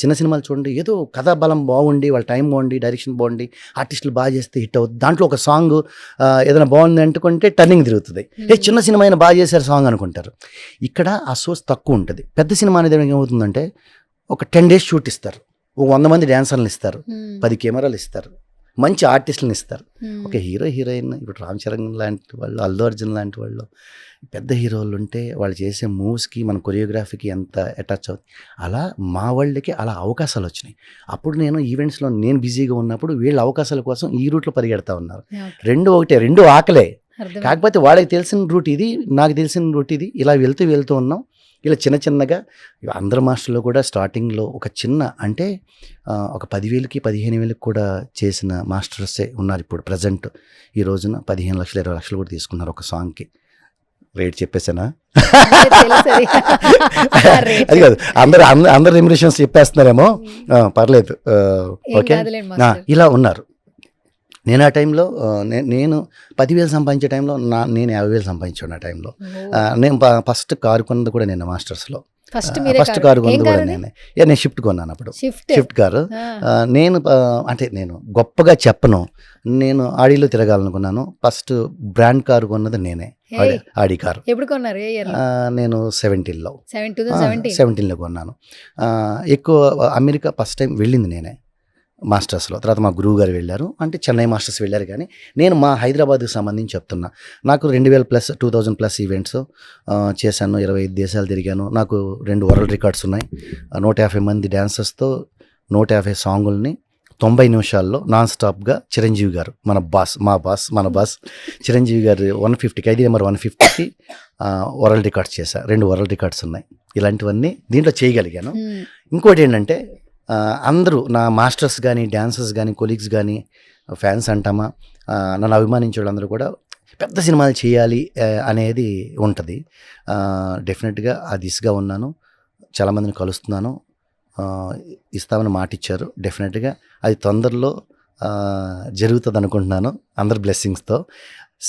చిన్న సినిమాలు చూడండి, ఏదో కథా బలం బాగుండి, వాళ్ళ టైం బాగుండి, డైరెక్షన్ బాగుండి, ఆర్టిస్టులు బాగా చేస్తే హిట్ అవుతుంది. దాంట్లో ఒక సాంగ్ ఏదైనా బాగుంది అనుకుంటే టర్నింగ్ తిరుగుతుంది. చిన్న సినిమా అయినా బాగా చేశారు సాంగ్ అనుకుంటారు. ఇక్కడ ఆ సోర్స్ తక్కువ ఉంటుంది. పెద్ద సినిమా అనేది ఏమవుతుందంటే ఒక 10 days షూట్ ఇస్తారు, 100 మంది డ్యాన్సర్లు ఇస్తారు, 10 కెమెరాలు ఇస్తారు, మంచి ఆర్టిస్టులను ఇస్తారు. ఒక హీరోయిన్, ఇప్పుడు రామ్ చరణ్ లాంటి వాళ్ళు, అల్లు అర్జున్ లాంటి వాళ్ళు, పెద్ద హీరోలు ఉంటే వాళ్ళు చేసే మూవ్స్కి మన కొరియోగ్రఫీకి ఎంత అటాచ్ అవుతుంది. అలా మా వాళ్ళకి అలా అవకాశాలు వచ్చినాయి. అప్పుడు నేను ఈవెంట్స్లో నేను బిజీగా ఉన్నప్పుడు వీళ్ళ అవకాశాల కోసం ఈ రూట్లో పరిగెడతా ఉన్నారు. రెండు ఆకలే. కాకపోతే వాళ్ళకి తెలిసిన రూట్ ఇది, నాకు తెలిసిన రూట్ ఇది. ఇలా వెళ్తూ ఉన్నాం. ఇలా చిన్నగా అందరు మాస్టర్లో కూడా స్టార్టింగ్లో ఒక చిన్న అంటే ఒక 10,000కి 15,000కి కూడా చేసిన మాస్టర్సే ఉన్నారు ఇప్పుడు ప్రజెంట్. ఈ రోజున 15 లక్షలు 20 లక్షలు కూడా తీసుకున్నారు ఒక సాంగ్కి. రేట్ చెప్పేసానా? అది కాదు, అందరు రెమ్యునరేషన్స్ చెప్పేస్తున్నారేమో, పర్లేదు, ఓకే. ఇలా ఉన్నారు. నేను ఆ టైంలో నేను 10,000 సంపాదించే టైంలో నేను 50,000 సంపాదించాను. ఆ టైంలో నేను ఫస్ట్ కారు కొన్నది కూడా నేను మాస్టర్స్లో. ఫస్ట్ కారు కొన్నది కూడా నేను షిఫ్ట్ కొన్నాను. అప్పుడు షిఫ్ట్ కారు. నేను గొప్పగా చెప్పను, నేను ఆడీలో తిరగాలనుకున్నాను. ఫస్ట్ బ్రాండ్ కారు కొన్నది నేనే, ఆడి కారు. నేను 17లో కొన్నాను. ఎక్కువ అమెరికా ఫస్ట్ టైం వెళ్ళింది నేనే. మాస్టర్స్లో. తర్వాత మా గురువు గారు వెళ్ళారు, అంటే చెన్నై మాస్టర్స్ వెళ్ళారు. కానీ నేను మా హైదరాబాద్కి సంబంధించి చెప్తున్నా. నాకు 2000+ 2000+ ఈవెంట్స్ చేశాను, 25 దేశాలు తిరిగాను. నాకు 2 వరల్డ్ రికార్డ్స్ ఉన్నాయి. 150 మంది డాన్సర్స్తో 150 సాంగుల్ని 90 నిమిషాల్లో నాన్ స్టాప్గా చిరంజీవి గారు, మన బాస్ చిరంజీవి గారు 150 ఖైదీ నెంబర్ 150కి వరల్డ్ రికార్డ్స్ చేశా. 2 వరల్డ్ రికార్డ్స్ ఉన్నాయి. ఇలాంటివన్నీ దీంట్లో చేయగలిగాను. ఇంకోటి ఏంటంటే అందరూ నా మాస్టర్స్ కానీ, డాన్సర్స్ కానీ, కొలీగ్స్ కానీ, ఫ్యాన్స్ అంటామా, నన్ను అభిమానించే వాళ్ళందరూ కూడా పెద్ద సినిమాలు చేయాలి అనేది ఉంటుంది. డెఫినెట్గా ఆ దిశగా ఉన్నాను. చాలామందిని కలుస్తున్నాను, ఇస్తామని మాట ఇచ్చారు. డెఫినెట్గా అది తొందరలో జరుగుతుంది అనుకుంటున్నాను, అందరి బ్లెస్సింగ్స్తో.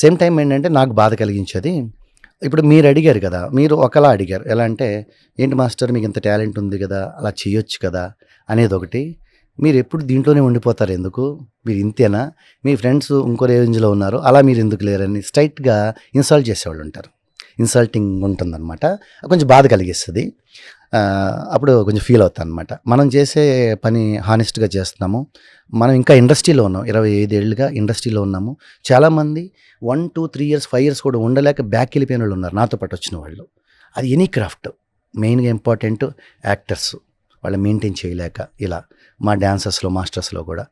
సేమ్ టైం ఏంటంటే నాకు బాధ కలిగించేది, ఇప్పుడు మీరు అడిగారు కదా, మీరు ఒకలా అడిగారు. ఎలా అంటే, ఏంటి మాస్టర్ మీకు ఇంత టాలెంట్ ఉంది కదా, అలా చేయొచ్చు కదా అనేది ఒకటి. మీరు ఎప్పుడు దీంట్లోనే ఉండిపోతారు ఎందుకు, మీరు ఇంతేనా, మీ ఫ్రెండ్స్ ఇంకో రేంజ్లో ఉన్నారు, అలా మీరు ఎందుకు లేరని స్ట్రైట్గా ఇన్సల్ట్ చేసేవాళ్ళు ఉంటారు. ఇన్సల్టింగ్ ఉంటుందన్నమాట, కొంచెం బాధ కలిగిస్తుంది. అప్పుడు కొంచెం ఫీల్ అవుతాను అనమాట. మనం చేసే పని హానెస్ట్గా చేస్తున్నాము. మనం ఇంకా ఇండస్ట్రీలో ఉన్నాం, 25 ఏళ్ళుగా ఇండస్ట్రీలో ఉన్నాము. చాలామంది 1, 2, 3 ఇయర్స్ 5 ఇయర్స్ కూడా ఉండలేక బ్యాక్ వెళ్ళిపోయిన వాళ్ళు ఉన్నారు, నాతో పాటు వచ్చిన వాళ్ళు. అది ఎనీ క్రాఫ్ట్, మెయిన్గా ఇంపార్టెంట్ యాక్టర్స్, వాళ్ళు మెయింటైన్ చేయలేక ఇలా. మా డాన్సర్స్లో, మాస్టర్స్లో కూడా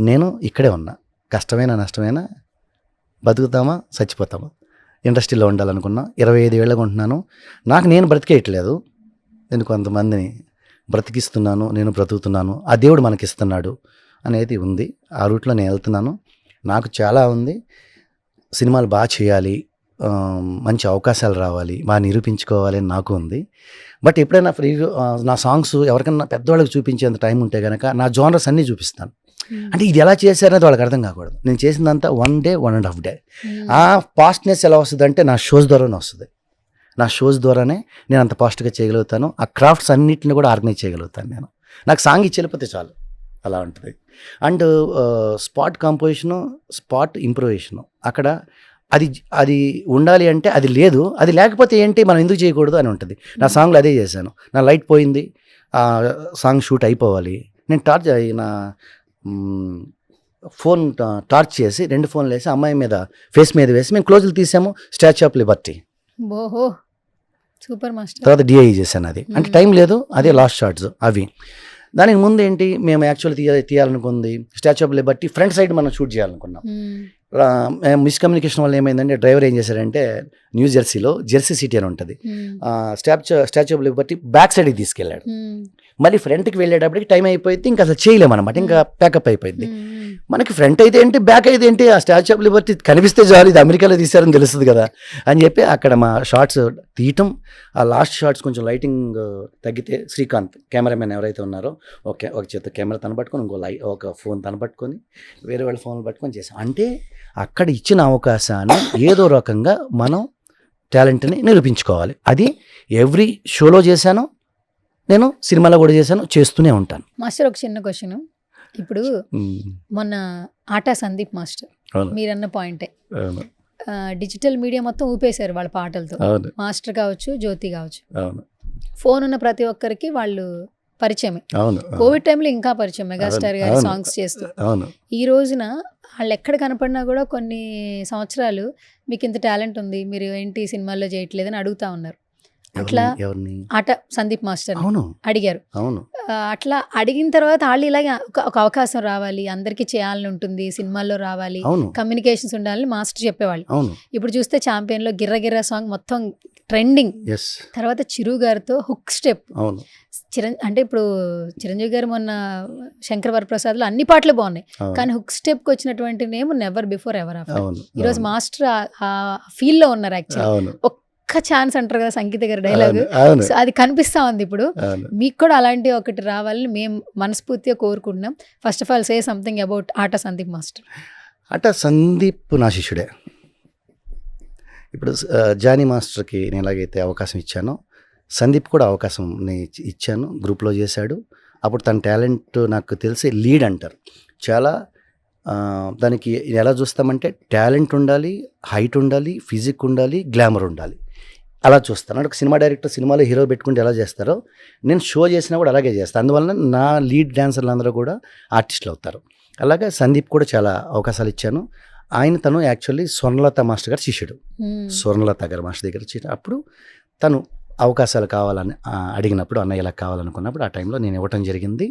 నేను ఇక్కడే ఉన్నా. కష్టమైనా నష్టమైనా బతుకుతామా చచ్చిపోతామా, ఇండస్ట్రీలో ఉండాలనుకున్నా. 25 ఏళ్ళగా ఉంటున్నాను. నాకు నేను బ్రతికేయట్లేదు, నేను కొంతమందిని బ్రతికిస్తున్నాను, నేను బ్రతుకుతున్నాను, ఆ దేవుడు మనకిస్తున్నాడు అనేది ఉంది. ఆ రూట్లో నేను వెళ్తున్నాను. నాకు చాలా ఉంది, సినిమాలు బాగా చేయాలి, మంచి అవకాశాలు రావాలి, బాగా నిరూపించుకోవాలి అని నాకు ఉంది. బట్ ఎప్పుడైనా నా సాంగ్స్ ఎవరికైనా పెద్దవాళ్ళకి చూపించేంత టైం ఉంటే కనుక నా జోనర్స్ అన్నీ చూపిస్తాను. అంటే ఇది ఎలా చేశారనేది వాళ్ళకి అర్థం కాకూడదు. నేను చేసిందంతా 1 డే 1.5 డే. ఆ పాస్ట్నెస్ ఎలా వస్తుంది అంటే నా షోస్ ద్వారానే వస్తుంది. నా షోస్ ద్వారానే నేను అంత పాస్ట్గా చేయగలుగుతాను. ఆ క్రాఫ్ట్స్ అన్నిటిని కూడా ఆర్గనైజ్ చేయగలుగుతాను నేను. నాకు సాంగ్ ఇచ్చి వెళ్ళిపోతే చాలు, అలా ఉంటుంది. అండ్ స్పాట్ కంపోజిషను, స్పాట్ ఇంప్రూవేషను, అక్కడ అది ఉండాలి అంటే అది లేదు. అది లేకపోతే ఏంటి, మనం ఎందుకు చేయకూడదు అని ఉంటుంది. నా సాంగ్లో అదే చేశాను. నా లైట్ పోయింది, సాంగ్ షూట్ అయిపోవాలి, నేను నా ఫోన్ టార్చ్ చేసి 2 ఫోన్లు వేసి అమ్మాయి మీద ఫేస్ మీద వేసి మేము క్లోజులు తీసాము, స్టాచ్యూ ఆఫ్ లిబర్టీ. ఓహో సూపర్ మాస్టర్. తర్వాత డిఐ చేశాను. అది అంటే టైం లేదు, అదే లాస్ట్ షాట్స్ అవి. దానికి ముందు ఏంటి, మేము యాక్చువల్లీ తీయాలనుకుంది Statue of Liberty front side మనం షూట్ చేయాలనుకున్నాం. మిస్కమ్యూనికేషన్ వల్ల ఏమైందంటే, డ్రైవర్ ఏం చేశారంటే న్యూ జెర్సీలో జెర్సీ సిటీ అని ఉంటుంది, స్టాచ్యూ ఆఫ్ లిబర్టీ బ్యాక్ సైడ్కి తీసుకెళ్ళాడు. మళ్ళీ ఫ్రంట్కి వెళ్ళేటప్పటికి టైం అయిపోయింది, ఇంకా అసలు చేయలేమన్నమాట, ఇంకా ప్యాకప్ అయిపోయింది. మనకి ఫ్రంట్ అయితే ఏంటి, బ్యాక్ అయితే ఏంటి, ఆ స్టాచ్యూ ఆఫ్ లిబర్టీ కనిపిస్తే చాలు, ఇది అమెరికాలో తీశారని తెలుస్తుంది కదా అని చెప్పి అక్కడ మా షార్ట్స్ తీయటం. ఆ లాస్ట్ షార్ట్స్ కొంచెం లైటింగ్ తగ్గితే శ్రీకాంత్ కెమెరామెన్ ఎవరైతే ఉన్నారో ఒక చేత కెమెరా తన పట్టుకొని, ఒక ఫోన్ తన పట్టుకొని, వేరే వాళ్ళ ఫోన్లు పట్టుకొని చేసాం. అంటే అక్కడ ఇచ్చిన అవకాశాన్ని ఏదో రకంగా మనం టాలెంట్ని నిరూపించుకోవాలి. అది ఎవ్రీ షోలో చేశాను, నేను సినిమాలో కూడా చేశాను, చేస్తూనే ఉంటాను. మాస్టర్ ఒక చిన్న క్వశ్చన్, ఇప్పుడు మొన్న ఆటా సందీప్ మాస్టర్ మీరన్న పాయింటే, డిజిటల్ మీడియా మొత్తం ఊపేశారు వాళ్ళ పాటలతో. మాస్టర్ కావచ్చు, జ్యోతి కావచ్చు, ఫోన్ ఉన్న ప్రతి ఒక్కరికి వాళ్ళు పరిచయమే. కోవిడ్ టైంలో ఇంకా పరిచయం, మెగాస్టార్ గారి సాంగ్స్ చేస్తూ. ఈ రోజున వాళ్ళు ఎక్కడ కనపడినా కూడా కొన్ని సంవత్సరాలు మీకు ఇంత టాలెంట్ ఉంది, మీరు ఏంటి సినిమాల్లో చేయట్లేదని అడుగుతా ఉన్నారు. అట్లా ఆట సందీప్ మాస్టర్ అడిగారు. అట్లా అడిగిన తర్వాత వాళ్ళు ఇలాగే ఒక అవకాశం రావాలి, అందరికీ చేయాలని ఉంటుంది, సినిమాల్లో రావాలి, కమ్యూనికేషన్స్ ఉండాలని మాస్టర్ చెప్పేవాళ్ళు. ఇప్పుడు చూస్తే ఛాంపియన్ లో గిర్ర సాంగ్ మొత్తం ట్రెండింగ్. తర్వాత చిరు గారితో హుక్ స్టెప్, అంటే ఇప్పుడు చిరంజీవి గారు మొన్న శంకర్ వరప్రసాద్ లో అన్ని పాటలు బాగున్నాయి, కానీ హుక్ స్టెప్ కి వచ్చినటువంటి name never before ever after. ఈరోజు మాస్టర్ ఆ ఫీల్ లో ఉన్నారు. యాక్చువల్లీ ఒక్క ఛాన్స్ అంటారు కదా సంగీత గారి డైలాగ్, సో అది కనిపిస్తా ఉంది. ఇప్పుడు మీకు కూడా అలాంటి ఒకటి రావాలని మేము మనస్ఫూర్తిగా కోరుకుంటున్నాం. First of all say something about Aata Sandeep master. Aata Sandeep నా శిష్యుడే. ఇప్పుడు జానీ మాస్టర్కి నేను ఎలాగైతే అవకాశం ఇచ్చానో, సందీప్ కూడా అవకాశం నేను ఇచ్చాను, గ్రూప్లో చేశాడు. అప్పుడు తన టాలెంట్ నాకు తెలిసి లీడ్ అంటారు. చాలా దానికి ఎలా చూస్తామంటే టాలెంట్ ఉండాలి, హైట్ ఉండాలి, ఫిజిక్ ఉండాలి, గ్లామర్ ఉండాలి. అలా చూస్తాను. అంటే ఒక సినిమా డైరెక్టర్ సినిమాలో హీరో పెట్టుకుంటే ఎలా చేస్తారో నేను షో చేసినా కూడా అలాగే చేస్తాను. అందువలన నా లీడ్ డాన్సర్లు అందరూ కూడా ఆర్టిస్టులు అవుతారు. అలాగే సందీప్ కూడా చాలా అవకాశాలు ఇచ్చాను. తను యాక్చువల్లీ స్వర్ణలత మాస్టర్ గారు శిష్యుడు. స్వర్ణలత గారు మాస్టర్ దగ్గర వచ్చి అప్పుడు తను అవకాశాలు కావాలని అడిగినప్పుడు అన్నయ్య ఇలా కావాలనుకున్నప్పుడు ఆ టైంలో నేను ఇవ్వటం జరిగింది.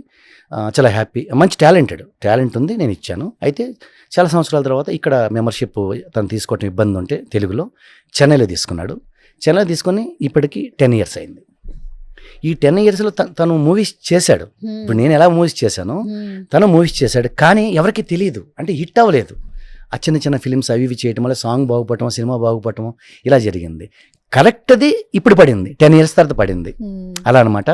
చాలా హ్యాపీ. మంచి టాలెంట్ ఉంది, నేను ఇచ్చాను. అయితే చాలా సంవత్సరాల తర్వాత ఇక్కడ మెంబర్షిప్ తను తీసుకోవటం ఇబ్బంది ఉంటే తెలుగులో చెన్నైలో తీసుకున్నాడు. చెన్నైలో తీసుకొని ఇప్పటికి 10 years అయింది. ఈ 10 yearsలో తను మూవీస్ చేశాడు. ఇప్పుడు నేను ఎలా మూవీస్ చేశానో తను మూవీస్ చేశాడు. కానీ ఎవరికి తెలియదు, అంటే హిట్ అవ్వలేదు. ఆ చిన్న చిన్న ఫిలిమ్స్ అవి ఇవి చేయటం వల్ల సాంగ్ బాగుపడటం, సినిమా బాగుపడటం ఇలా జరిగింది. కరెక్ట్ది ఇప్పుడు పడింది, 10 years తర్వాత పడింది. అలా అనమాట.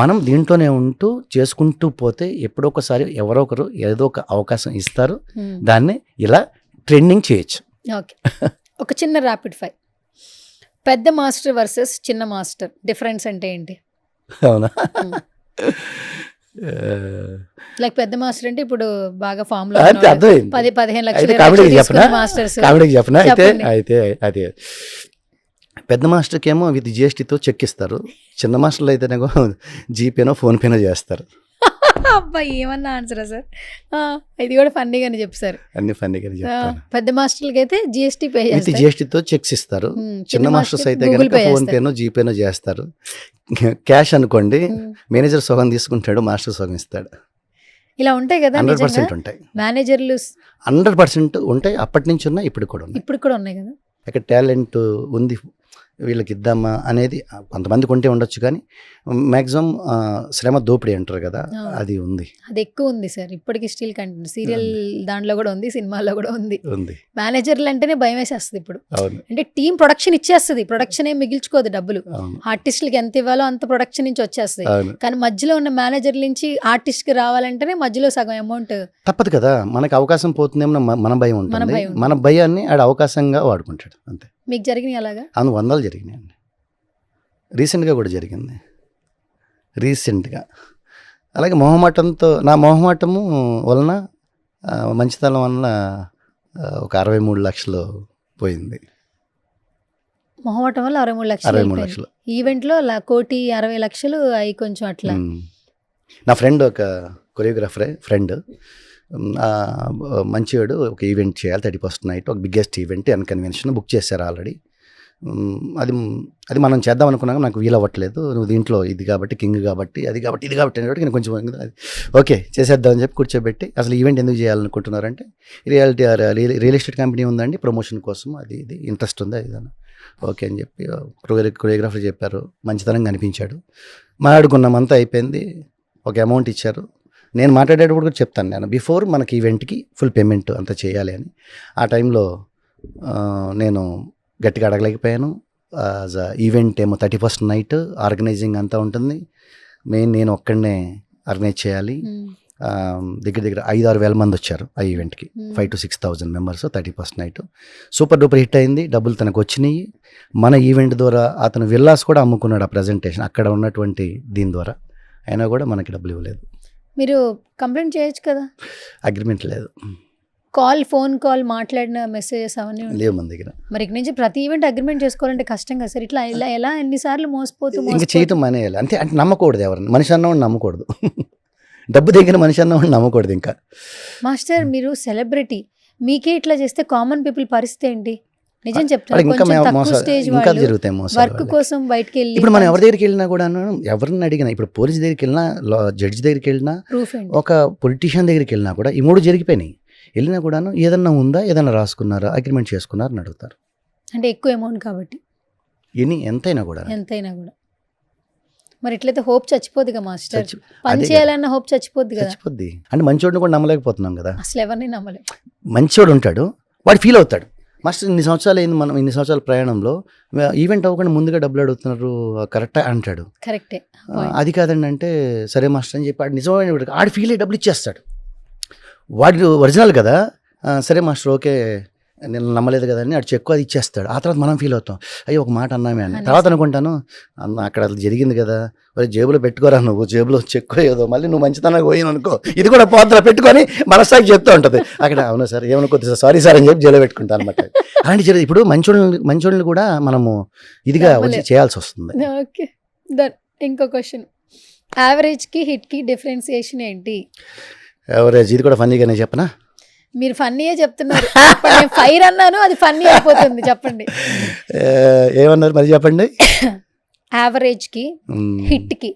మనం దీంట్లోనే ఉంటూ చేసుకుంటూ పోతే ఎప్పుడో ఒకసారి ఎవరో ఒకరు ఏదో ఒక అవకాశం ఇస్తారు. దాన్ని ఇలా ట్రెండింగ్ చేయొచ్చు. ఓకే, ఒక చిన్న ర్యాపిడ్ ఫైర్. పెద్ద మాస్టర్ వర్సెస్ చిన్న మాస్టర్ డిఫరెన్స్ అంటే ఏంటి? అవునా? లైక్ పెద్ద మాస్టర్ అంటే ఇప్పుడు బాగా ఫామ్ లో అంటే అర్థమైంది. 10-15 అయితే కామెడీకి చెప్పనా? మాస్టర్స్ కామెడీకి చెప్పనా? చెప్పండి. అయితే పెద్ద మాస్టర్కి ఏమో విత్ జిఎస్టీతో చెక్ ఇస్తారు. చిన్న మాస్టర్లు అయితేనేమో జీపేనో ఫోన్పేనో చేస్తారు. అబ్బా, ఏమన్నా ఆన్సరా సార్? ఇది కూడా ఫన్నీగానే చెప్పారు. అన్ని ఫన్నీగా చెప్తాను. పెద్ద మాస్టర్లకి అయితే జిఎస్టీ పే విత్ జిఎస్టీతో చెక్స్ ఇస్తారు. చిన్న మాస్టర్స్ అయితే కనుక ఫోన్పేనో జీపేనో చేస్తారు. క్యాష్ అనుకోండి, మేనేజర్ సగం తీసుకుంటాడు, మాస్టర్ సగం ఇస్తాడు. ఇలా ఉంటాయి కదా 100% ఉంటాయి. మేనేజర్లు 100% ఉంటాయి. అప్పటి నుంచి ఉన్నాయి, ఇప్పుడు కూడా ఉన్నాయి. ఇప్పుడు కూడా ఉన్నాయి కదా. ఇక్కడ టాలెంట్ ఉంది, వీళ్ళకి ఇద్దామా అనేది కొంతమందికి ఉంటే ఉండొచ్చు. కానీ మ్యాక్సిమం శ్రమ దోపిడీ అంటారు కదా, అది ఉంది. అది ఎక్కువ ఉంది సార్ ఇప్పటికి. స్టిల్ కంటిన్యూ సీరియల్ దాంట్లో కూడా ఉంది, సినిమాల్లో కూడా ఉంది. మేనేజర్లు అంటేనే భయం వేసేస్తుంది ఇప్పుడు. అంటే టీం ప్రొడక్షన్ ఇచ్చేస్తుంది, ప్రొడక్షన్ ఏం మిగిల్చుకోదు డబ్బులు. ఆర్టిస్టులకి ఎంత ఇవ్వాలో అంత ప్రొడక్షన్ నుంచి వచ్చేస్తుంది. కానీ మధ్యలో ఉన్న మేనేజర్ నుంచి ఆర్టిస్ట్ కి రావాలంటేనే మధ్యలో సగం అమౌంట్ తప్పదు కదా. మనకి అవకాశం పోతుందేమో మన భయం ఉంటుంది. మన భయాన్ని ఆడ అవకాశంగా వాడుకుంటాడు అంతే. మీకు జరిగినాయి అలాగా? అవును, 100 జరిగినాయండి. రీసెంట్గా కూడా జరిగింది. రీసెంట్గా అలాగే నా మొహమాటము వలన మంచితనం వలన ఒక 63 లక్షలు పోయింది. మొహమాటం వల్ల 63 లక్షలు. ఈవెంట్లో 1,60,00,000 అవి కొంచెం అట్లా. నా ఫ్రెండ్ ఒక కొరియోగ్రాఫరే ఫ్రెండ్, మంచివాడు. ఒక ఈవెంట్ చేయాలి 31st నైట్, ఒక biggest event and convention book చేశారు ఆల్రెడీ. అది మనం చేద్దాం అనుకున్నాక నాకు వీలవ్వట్లేదు. నువ్వు దీంట్లో ఇది కాబట్టి, కింగ్ కాబట్టి, అది కాబట్టి, ఇది కాబట్టి అనేటికి నేను కొంచెం ఓకే చేసేద్దామని చెప్పి కూర్చోబెట్టి, అసలు ఈవెంట్ ఎందుకు చేయాలనుకుంటున్నారంటే రియల్ ఎస్టేట్ కంపెనీ ఉందండి, ప్రమోషన్ కోసం అది ఇది ఇంట్రెస్ట్ ఉందా ఇదన్నా. ఓకే అని చెప్పి కొరియోగ్రాఫర్ చెప్పారు, మంచితనంగా అనిపించాడు. మాట్లాడుకున్నామంతా అయిపోయింది, ఒక అమౌంట్ ఇచ్చారు. నేను మాట్లాడేటప్పుడు కూడా చెప్తాను, నేను బిఫోర్ మనకి ఈవెంట్కి ఫుల్ పేమెంట్ అంతా చేయాలి అని. ఆ టైంలో నేను గట్టిగా అడగలేకపోయాను. ఈవెంట్ ఏమో 31st నైట్ ఆర్గనైజింగ్ అంతా ఉంటుంది. నేను ఒక్కడనే ఆర్గనైజ్ చేయాలి. దగ్గర 5-6 వేల మంది వచ్చారు ఆ ఈవెంట్కి. 5,000 to 6,000 members 31st night. Super duper hit అయింది, డబ్బులు తనకు వచ్చినాయి. మన ఈవెంట్ ద్వారా అతను విల్లాస్ కూడా అమ్ముకున్నాడు ఆ ప్రజెంటేషన్ అక్కడ ఉన్నటువంటి దీని ద్వారా. అయినా కూడా మనకి డబ్బులు ఇవ్వలేదు. మీరు కంప్లైంట్ చేయొచ్చు కదా. అగ్రిమెంట్ లేదు. ఫోన్ కాల్ మాట్లాడిన మెసేజెస్ అవన్నీ లేవు మన దగ్గర. మరి ఇక్కడ నుంచి ప్రతి ఈవెంట్ అగ్రిమెంట్ చేసుకోవాలంటే కష్టం కదా సార్. ఇట్లా ఎలా ఎన్నిసార్లు మోసపోతూ ఇంకా చేయటం మానేయాలి అంటే నమ్మకూడదు ఎవరిని. మనిషి అన్నవాడిని నమ్మకూడదు. డబ్బు దగ్గర మనిషి అన్నవాడిని నమ్మకూడదు. ఇంకా మాస్టర్ మీరు సెలబ్రిటీ, మీకే ఇట్లా చేస్తే కామన్ పీపుల్ పరిస్థితి ఏంటి? నిజం చెప్తాను, ఇంకా జరుగుతాయి మోసాలు. వర్క్ కోసం బయటకి వెళ్ళి ఇప్పుడు మనం ఎవరి దగ్గరికి వెళ్ళినా కూడా, ఎవరిని అడిగినా, ఇప్పుడు పోలీస్ దగ్గరికి వెళ్ళినా, జడ్జి దగ్గరికి వెళ్ళినా, ఒక పొలిటీషియన్ దగ్గరికి వెళ్ళినా కూడా ఈ 3 జరిగిపోయినాయి. వెళ్ళినా కూడాను ఏదన్నా ఉందా, ఏదన్నా రాసుకున్నారా, అగ్రిమెంట్ చేసుకున్నారని అడుగుతారు. అంటే ఎక్కువ అమౌంట్ కాబట్టి ఎంతైనా కూడా. మరి ఇట్లయితే హోప్ చచ్చిపోద్దిగా మాస్టర్. పని చేయాలన్న హోప్ చచ్చిపోద్ది కదా. చచ్చిపోద్ది అంటే మంచోడిని కూడా నమ్మలేకపోతున్నాం కదా. అసలు ఎవరిని నమ్మలేదు. మంచోడు ఉంటాడు, వాడు ఫీల్ అవుతాడు, మాస్టర్ ఇన్ని సంవత్సరాలు అయింది, మనం ఇన్ని సంవత్సరాల ప్రయాణంలో ఈవెంట్ అవ్వకుండా ముందుగా డబ్బులు అడుగుతున్నారు, కరెక్టా అంటాడు. కరెక్టే. అది కాదండి అంటే సరే మాస్టర్ అని చెప్పి ఆడు నిజమైన ఆడు ఫీల్ అయ్యి డబ్బులు ఇచ్చేస్తాడు. వాడు ఒరిజినల్ కదా. సరే మాస్టర్ ఓకే నేను నమ్మలేదు కదా అని అటు చెక్కు అది ఇచ్చేస్తాడు. ఆ తర్వాత మనం ఫీల్ అవుతాం, అయ్యో ఒక మాట అన్నామే అని. తర్వాత అనుకుంటాను, అన్న అక్కడ అది జరిగింది కదా, మరి జేబులో పెట్టుకోరా నువ్వు, జేబులో చెక్కు ఏదో మళ్ళీ నువ్వు మంచితనంగా పోయిన అనుకో, ఇది కూడా పోతలో పెట్టుకొని మనసాకి చెప్తూ ఉంటుంది. అక్కడ అవును సార్ ఏమనుకోద్దు సారీ సార్ అని చెప్పి జైలు పెట్టుకుంటాను అనమాట. అలాంటి జరిగింది. ఇప్పుడు మంచోళ్ళని కూడా మనము ఇదిగా వచ్చి చేయాల్సి వస్తుంది. ఓకే, దట్ ఇంకో క్వశ్చన్, యావరేజ్కి హిట్కి డిఫరెన్సియేషన్ ఏంటి? ఎవరేజ్ ఇది కూడా ఫన్నీగానే చెప్పనా? మీరు ఫన్నీయే చెప్తున్నారు, నేను ఫైర్ అన్నాను, అది ఫన్నీ అయిపోతుంది. చెప్పండి. ఏమన్నారు మరి చెప్పండి. యావరేజ్కి హిట్కి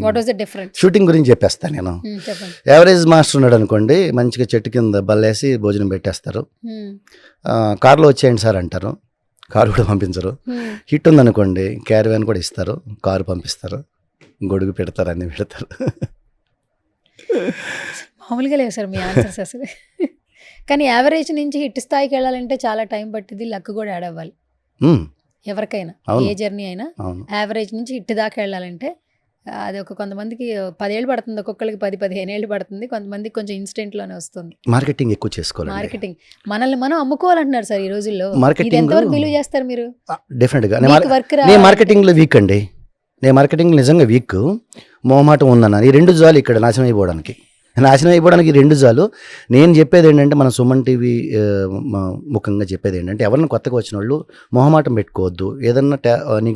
what was the difference? Shooting గురించి చెప్పేస్తాను నేను. చెప్పండి. యావరేజ్ మాస్టర్ ఉన్నాడు అనుకోండి, మంచిగా చెట్టు కింద బల్లేసి భోజనం పెట్టేస్తారు, కారులో వచ్చేయండి సార్ అంటారు, కారు కూడా పంపించరు. హిట్ ఉందనుకోండి క్యారివాన్ కూడా ఇస్తారు, కారు పంపిస్తారు, గొడుగు పెడతారు, అన్నీ పెడతారు. మామూలుగా లేవు సార్ మీ ఆన్సర్స్ అసలు. కానీ యావరేజ్ నుంచి హిట్ స్థాయికి వెళ్ళాలంటే చాలా టైం పట్టింది, లక్ కూడా యాడ్ అవ్వాలి ఎవరికైనా, ఏ జర్నీ అయినా. యావరేజ్ నుంచి హిట్ దాకా వెళ్ళాలంటే అది కొంతమందికి 10 ఏళ్ళు పడుతుంది, ఒక్కొక్కరికి 10-15 ఏళ్ళు పడుతుంది, కొంతమందికి కొంచెం ఇన్స్టెంట్ లోనే వస్తుంది. మార్కెటింగ్ ఎక్కువ చేసుకోవాలి. మార్కెటింగ్ మనల్ని మనం అమ్ముకోవాలంటున్నారు సార్ ఈ రోజుల్లో. మార్కెటింగ్ ఎంతవరకు బిలీవ్ చేస్తారు మీరు? డెఫినెట్ గా వర్క్ నేను మార్కెటింగ్ లో వీక్ అండి, నేను మార్కెటింగ్ నిజంగా వీక్, మొహమాటం ఉందన్న. ఈ 2 జాలు ఇక్కడ నాశనం అయిపోవడానికి ఈ 2 జాలు. నేను చెప్పేది ఏంటంటే, మన సుమన్ టీవీ ముఖంగా చెప్పేది ఏంటంటే, ఎవరైనా కొత్తగా వచ్చిన వాళ్ళు మొహమాటం పెట్టుకోవద్దు. ఏదన్నా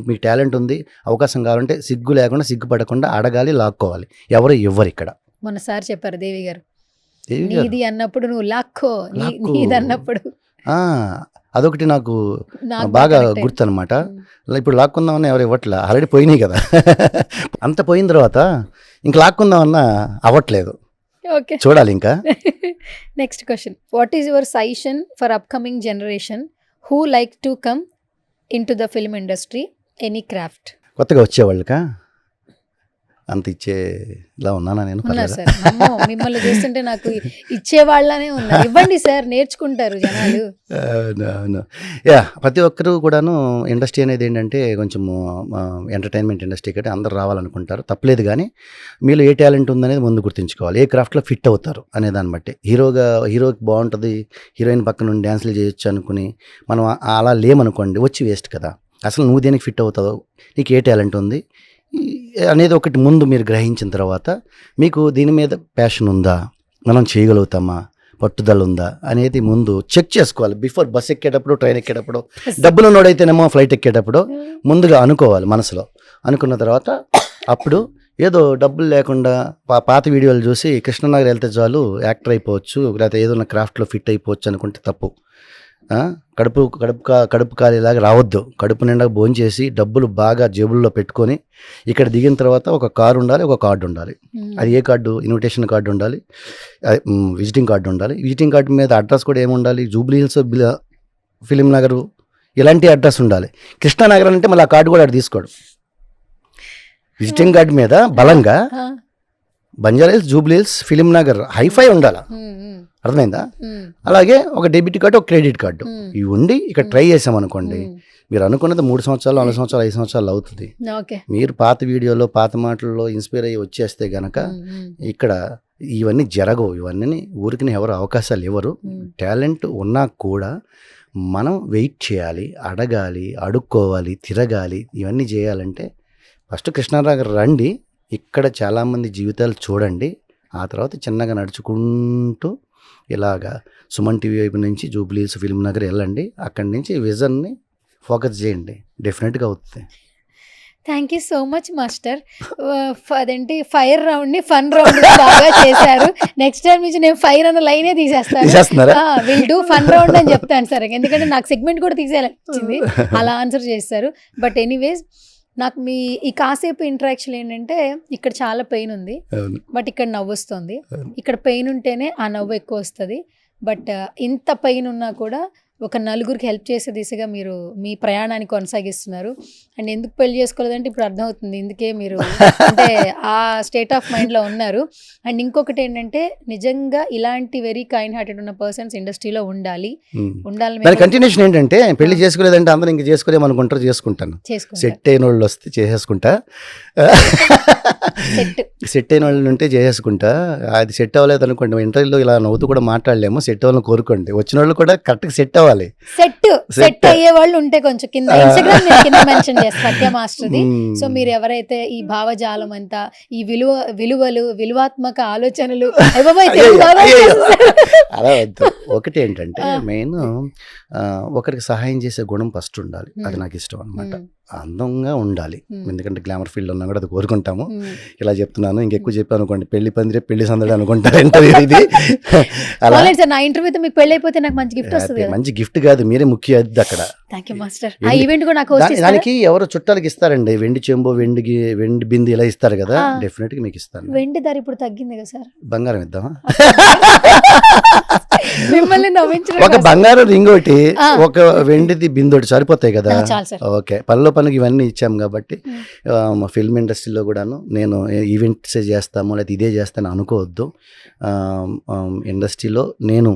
మీకు టాలెంట్ ఉంది, అవకాశం కావాలంటే సిగ్గు లేకుండా, సిగ్గుపడకుండా అడగాలి, లాక్కోవాలి. ఎవరు ఇవ్వరు ఇక్కడ. మొన్న సార్ చెప్పారు దేవి గారు, నీది అన్నప్పుడు నువ్వు లాక్కో, నీది అన్నప్పుడు. అదొకటి నాకు బాగా గుర్తు అనమాట. ఇప్పుడు లాక్కుందామన్నా ఎవరు ఇవ్వట్లే, ఆల్రెడీ పోయినాయి కదా. అంత పోయిన తర్వాత ఇంక లాక్కుందామన్నా అవ్వట్లేదు. ఓకే, చూడాలి ఇంకా. Next question, what is your suggestion for upcoming generation who like to come in to the film industry, any craft? కొత్తగా వచ్చేవాళ్ళకా అంత ఇచ్చేలా ఉన్నానా నేను? సార్ మిమ్మల్ని చూస్తుంటే నాకు ఇచ్చేవాళ్ళనే ఉన్నా. ఇవ్వండి సార్, నేర్చుకుంటారు జనాలు. ప్రతి ఒక్కరు కూడాను ఇండస్ట్రీ అనేది ఏంటంటే కొంచెం ఎంటర్టైన్మెంట్ ఇండస్ట్రీ కంటే అందరు రావాలనుకుంటారు, తప్పలేదు. కానీ మీలో ఏ టాలెంట్ ఉందనేది ముందు గుర్తుంచుకోవాలి, ఏ క్రాఫ్ట్లో ఫిట్ అవుతారు అనే దాన్ని బట్టి. హీరోకి బాగుంటుంది, హీరోయిన్ పక్కన నుండి డ్యాన్స్లు చేయొచ్చు అనుకుని మనం అలా లేమనుకోండి, వచ్చి వేస్ట్ కదా. అసలు నువ్వు దేనికి ఫిట్ అవుతావు, నీకు ఏ టాలెంట్ ఉంది అనేది ఒకటి ముందు మీరు గ్రహించిన తర్వాత, మీకు దీని మీద ప్యాషన్ ఉందా, మనం చేయగలుగుతామా, పట్టుదల ఉందా అనేది ముందు చెక్ చేసుకోవాలి. బిఫోర్ బస్ ఎక్కేటప్పుడు, ట్రైన్ ఎక్కేటప్పుడు, డబ్బులు ఉన్నోడైతేనేమో ఫ్లైట్ ఎక్కేటప్పుడు ముందుగా అనుకోవాలి మనసులో. అనుకున్న తర్వాత అప్పుడు ఏదో డబ్బులు లేకుండా పాత వీడియోలు చూసి కృష్ణనగర్ వెళ్తే చాలు యాక్టర్ అయిపోవచ్చు, లేకపోతే ఏదైనా క్రాఫ్ట్లో ఫిట్ అయిపోవచ్చు అనుకుంటే తప్పు. కడుపు ఖాళీలాగా రావద్దు. కడుపు నిండా భోంచేసి డబ్బులు బాగా జేబుల్లో పెట్టుకొని ఇక్కడ దిగిన తర్వాత ఒక కారు ఉండాలి, ఒక కార్డు ఉండాలి. అది ఏ కార్డు? ఇన్విటేషన్ కార్డు ఉండాలి, విజిటింగ్ కార్డు ఉండాలి. విజిటింగ్ కార్డు మీద అడ్రస్ కూడా ఏముండాలి? జూబ్లీ హిల్స్, ఫిలిం నగర్, ఇలాంటి అడ్రస్ ఉండాలి. కృష్ణానగర్ అంటే మళ్ళీ ఆ కార్డు కూడా అటు తీసుకోడు. విజిటింగ్ కార్డు మీద బలంగా బంజారా హిల్స్, జూబ్లీ హిల్స్, ఫిలిం నగర్ హైఫై ఉండాలి. అర్థమైందా? అలాగే ఒక డెబిట్ కార్డు, ఒక క్రెడిట్ కార్డు, ఇవి ఉండి ఇక్కడ ట్రై చేసామనుకోండి, మీరు అనుకున్నది 3 సంవత్సరాలు, 4 సంవత్సరాలు, 5 సంవత్సరాలు అవుతుంది. మీరు పాత వీడియోలో, పాత మాటల్లో ఇన్స్పైర్ అయ్యి వచ్చేస్తే గనక ఇక్కడ ఇవన్నీ జరగవు. ఇవన్నీ ఊరికి ఎవరు అవకాశాలు ఇవ్వరు. టాలెంట్ ఉన్నా కూడా మనం వెయిట్ చేయాలి, అడగాలి, అడుక్కోవాలి, తిరగాలి. ఇవన్నీ చేయాలంటే ఫస్ట్ కృష్ణానగర్ రండి, ఇక్కడ చాలామంది జీవితాలు చూడండి. ఆ తర్వాత చిన్నగా నడుచుకుంటూ ఇలాగా సుమన్ టీవీ వైపు నుంచి జూబ్లీ హిల్స్, ఫిల్మ్ నగర్ వెళ్ళండి. అక్కడి నుంచి విజన్ని ఫోకస్ చేయండి, డెఫినెట్గా అవుతుంది. Thank you so much master. అదేంటి ఫైర్ రౌండ్ని ఫన్ రౌండ్ బాగా చేశారు. నెక్స్ట్ టైం నుంచి నేను ఫైర్ అన్న లైనే తీసేస్తాను. విల్ డూ ఫన్ రౌండ్ అని చెప్తాను సార్, ఎందుకంటే నాకు సెగ్మెంట్ కూడా తీసేయాలనిపించింది, అలా ఆన్సర్ చేస్తారు. బట్ ఎనీవేస్, నాకు మీ ఈ కాసేపు ఇంటరాక్షన్ ఏంటంటే, ఇక్కడ చాలా పెయిన్ ఉంది, బట్ ఇక్కడ నవ్వు వస్తుంది. ఇక్కడ పెయిన్ ఉంటేనే ఆ నవ్వు ఎక్కువ వస్తుంది. బట్ ఇంత పెయిన్ ఉన్నా కూడా ఒక నలుగురికి హెల్ప్ చేసే దిశగా మీరు మీ ప్రయాణాన్ని కొనసాగిస్తున్నారు. అండ్ ఎందుకు పెళ్లి చేసుకోలేదంటే ఇప్పుడు అర్థమవుతుంది, ఎందుకే మీరు అంటే ఆ స్టేట్ ఆఫ్ మైండ్లో ఉన్నారు. అండ్ ఇంకొకటి ఏంటంటే, నిజంగా ఇలాంటి వెరీ కైండ్ హార్టెడ్ ఉన్న పర్సన్స్ ఇండస్ట్రీలో ఉండాలి. కంటిన్యూషన్ ఏంటంటే, పెళ్లి చేసుకోలేదంటే అందరూ ఇంక చేసుకోలేమనుకుంటారు, చేసుకుంటాను. సెట్ అయిన వాళ్ళు వస్తే చేసేసుకుంటా. సెట్ సెట్ అయిన వాళ్ళు ఉంటే చేసేసుకుంటా. అది సెట్ అవ్వలేదు అనుకోండి, ఇంటర్వ్యూలో ఇలా నవ్వుతూ కూడా మాట్లాడలేము. సెట్ అవ్వాలని కోరుకోండి. వచ్చిన వాళ్ళు కూడా కరెక్ట్గా సెట్ అవ్వాలి. సెట్ అయ్యే వాళ్ళు ఉంటే కొంచెం కింద ఇన్స్టాగ్రామ్ కింద మెన్షన్ చేస్తారు సత్య మాస్టర్ది. సో మీరు ఎవరైతే ఈ భావజాలం అంతా, ఈ విలువలు, విలువాత్మక ఆలోచనలు అలా వద్దు. ఒకటి ఏంటంటే మెయిన్ ఒకరికి సహాయం చేసే గుణం ఫస్ట్ ఉండాలి. అది నాకు ఇష్టం అనమాట. అందంగా ఉండాలి. ఎందుకంటే గ్లామర్ ఫీల్డ్ ఉన్నా కూడా అది కోరుకుంటాము. ఇలా చెప్తున్నాను, ఇంకెక్కువ చెప్పాను అనుకోండి పెళ్లి పందిరే పెళ్లి సందడి అనుకుంటారు ఇంటర్వ్యూ ఇది. అలా నా ఇంటర్వ్యూతో మీకు పెళ్లి అయిపోతే నాకు మంచి గిఫ్ట్ వస్తుంది. మంచి గిఫ్ట్ కాదు, మీరే ముఖ్య అతిథి అక్కడ. Thank you master. ఆ ఈవెంట్ కూడా నాకు దానికి ఎవరో చుట్టాలకి ఇస్తారండి, వెండి చెంబు, వెండి బింది ఇలా ఇస్తారు కదా, డెఫినెట్ గా మీకు ఇస్తాను. వెండి ధర ఇప్పుడు తగ్గింది కదా సార్, బంగారం ఇద్దామా? మిమ్మల్ని నవ్వించడం. ఒక బంగారం రింగ్ ఒకటి, ఒక వెండిది బిందు ఒకటి సరిపోతాయి కదా. ఓకే, పనిలో పనికి ఇవన్నీ ఇచ్చాం కాబట్టి మా ఫిల్మ్ ఇండస్ట్రీలో కూడాను నేను ఈవెంట్స్ చేస్తాము లేదా ఇదే చేస్తాను అనుకోవద్దు. ఇండస్ట్రీలో నేను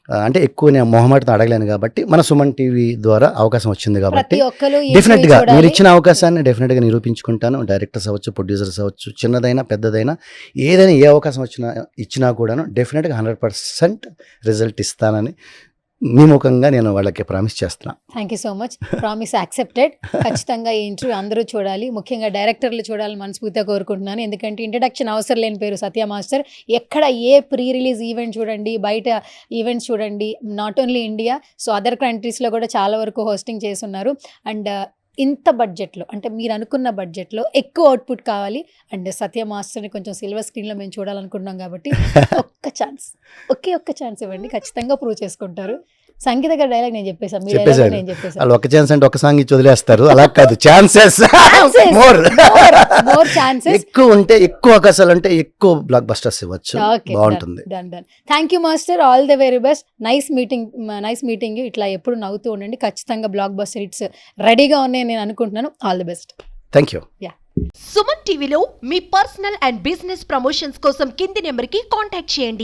అంటే ఎక్కువ నేను మొహమాటతో అడగలేను కాబట్టి మన సుమన్ టీవీ ద్వారా అవకాశం వచ్చింది కాబట్టి డెఫినెట్గా మీరు ఇచ్చిన అవకాశాన్ని డెఫినెట్గా నిరూపించుకుంటాను. డైరెక్టర్స్ అవ్వచ్చు, ప్రొడ్యూసర్స్ అవ్వచ్చు, చిన్నదైనా పెద్దదైనా ఏదైనా ఏ అవకాశం ఇచ్చినా కూడాను డెఫినెట్గా 100% రిజల్ట్ ఇస్తానని మీ ముఖంగా నేను వాళ్ళకి ప్రామిస్ చేస్తున్నా. Thank you so much. Promise accepted. ఖచ్చితంగా ఈ ఇంటర్వ్యూ అందరూ చూడాలి, ముఖ్యంగా డైరెక్టర్లు చూడాలని మనస్ఫూర్తిగా కోరుకుంటున్నాను. ఎందుకంటే ఇంట్రడక్షన్ అవసరం లేని పేరు సత్య మాస్టర్. ఎక్కడ ఏ ప్రీ రిలీజ్ ఈవెంట్ చూడండి, బయట ఈవెంట్స్ చూడండి, not only India, so other కంట్రీస్లో కూడా చాలా వరకు హోస్టింగ్ చేస్తున్నారు. అండ్ ఇంత బడ్జెట్లో, అంటే మీరు అనుకున్న బడ్జెట్లో ఎక్కువ అవుట్పుట్ కావాలి అండ్ సత్య మాస్టర్ని కొంచెం సిల్వర్ స్క్రీన్లో మేము చూడాలనుకుంటున్నాం కాబట్టి ఒక్క ఛాన్స్ ఇవ్వండి, ఖచ్చితంగా ప్రూవ్ చేసుకుంటారు. సంగీత గారి డైలాగ్ నేను చెప్పేసాను, మీ డైలాగ్ నేను చెప్పేసాను. వాళ్ళు ఒక ఛాన్స్ అంటే ఒక సాంగ్ ఇచ్చి వదిలేస్తారు, అలా కాదు. ఛాన్సెస్ మోర్ ఛాన్సెస్ ఎక్కువ ఉంటే, ఎక్కువ అవకాశాలు అంటే ఎక్కువ బ్లాక్ బస్టర్స్ ఇవ్వచ్చు. బాగుంటుంది. Done. Thank you master, all the very best. Nice meeting. ఇట్లా ఎప్పుడు నవ్వుతూ ఉండండి. ఖచ్చితంగా బ్లాక్ బస్టర్ హిట్స్ రెడీగా ఉన్నాయి నేను అనుకుంటున్నాను. All the best. Thank you. Suman టీవీలో మీ పర్సనల్ అండ్ బిజినెస్ ప్రమోషన్స్ కోసం కింది నెంబర్కి కాంటాక్ట్ చేయండి.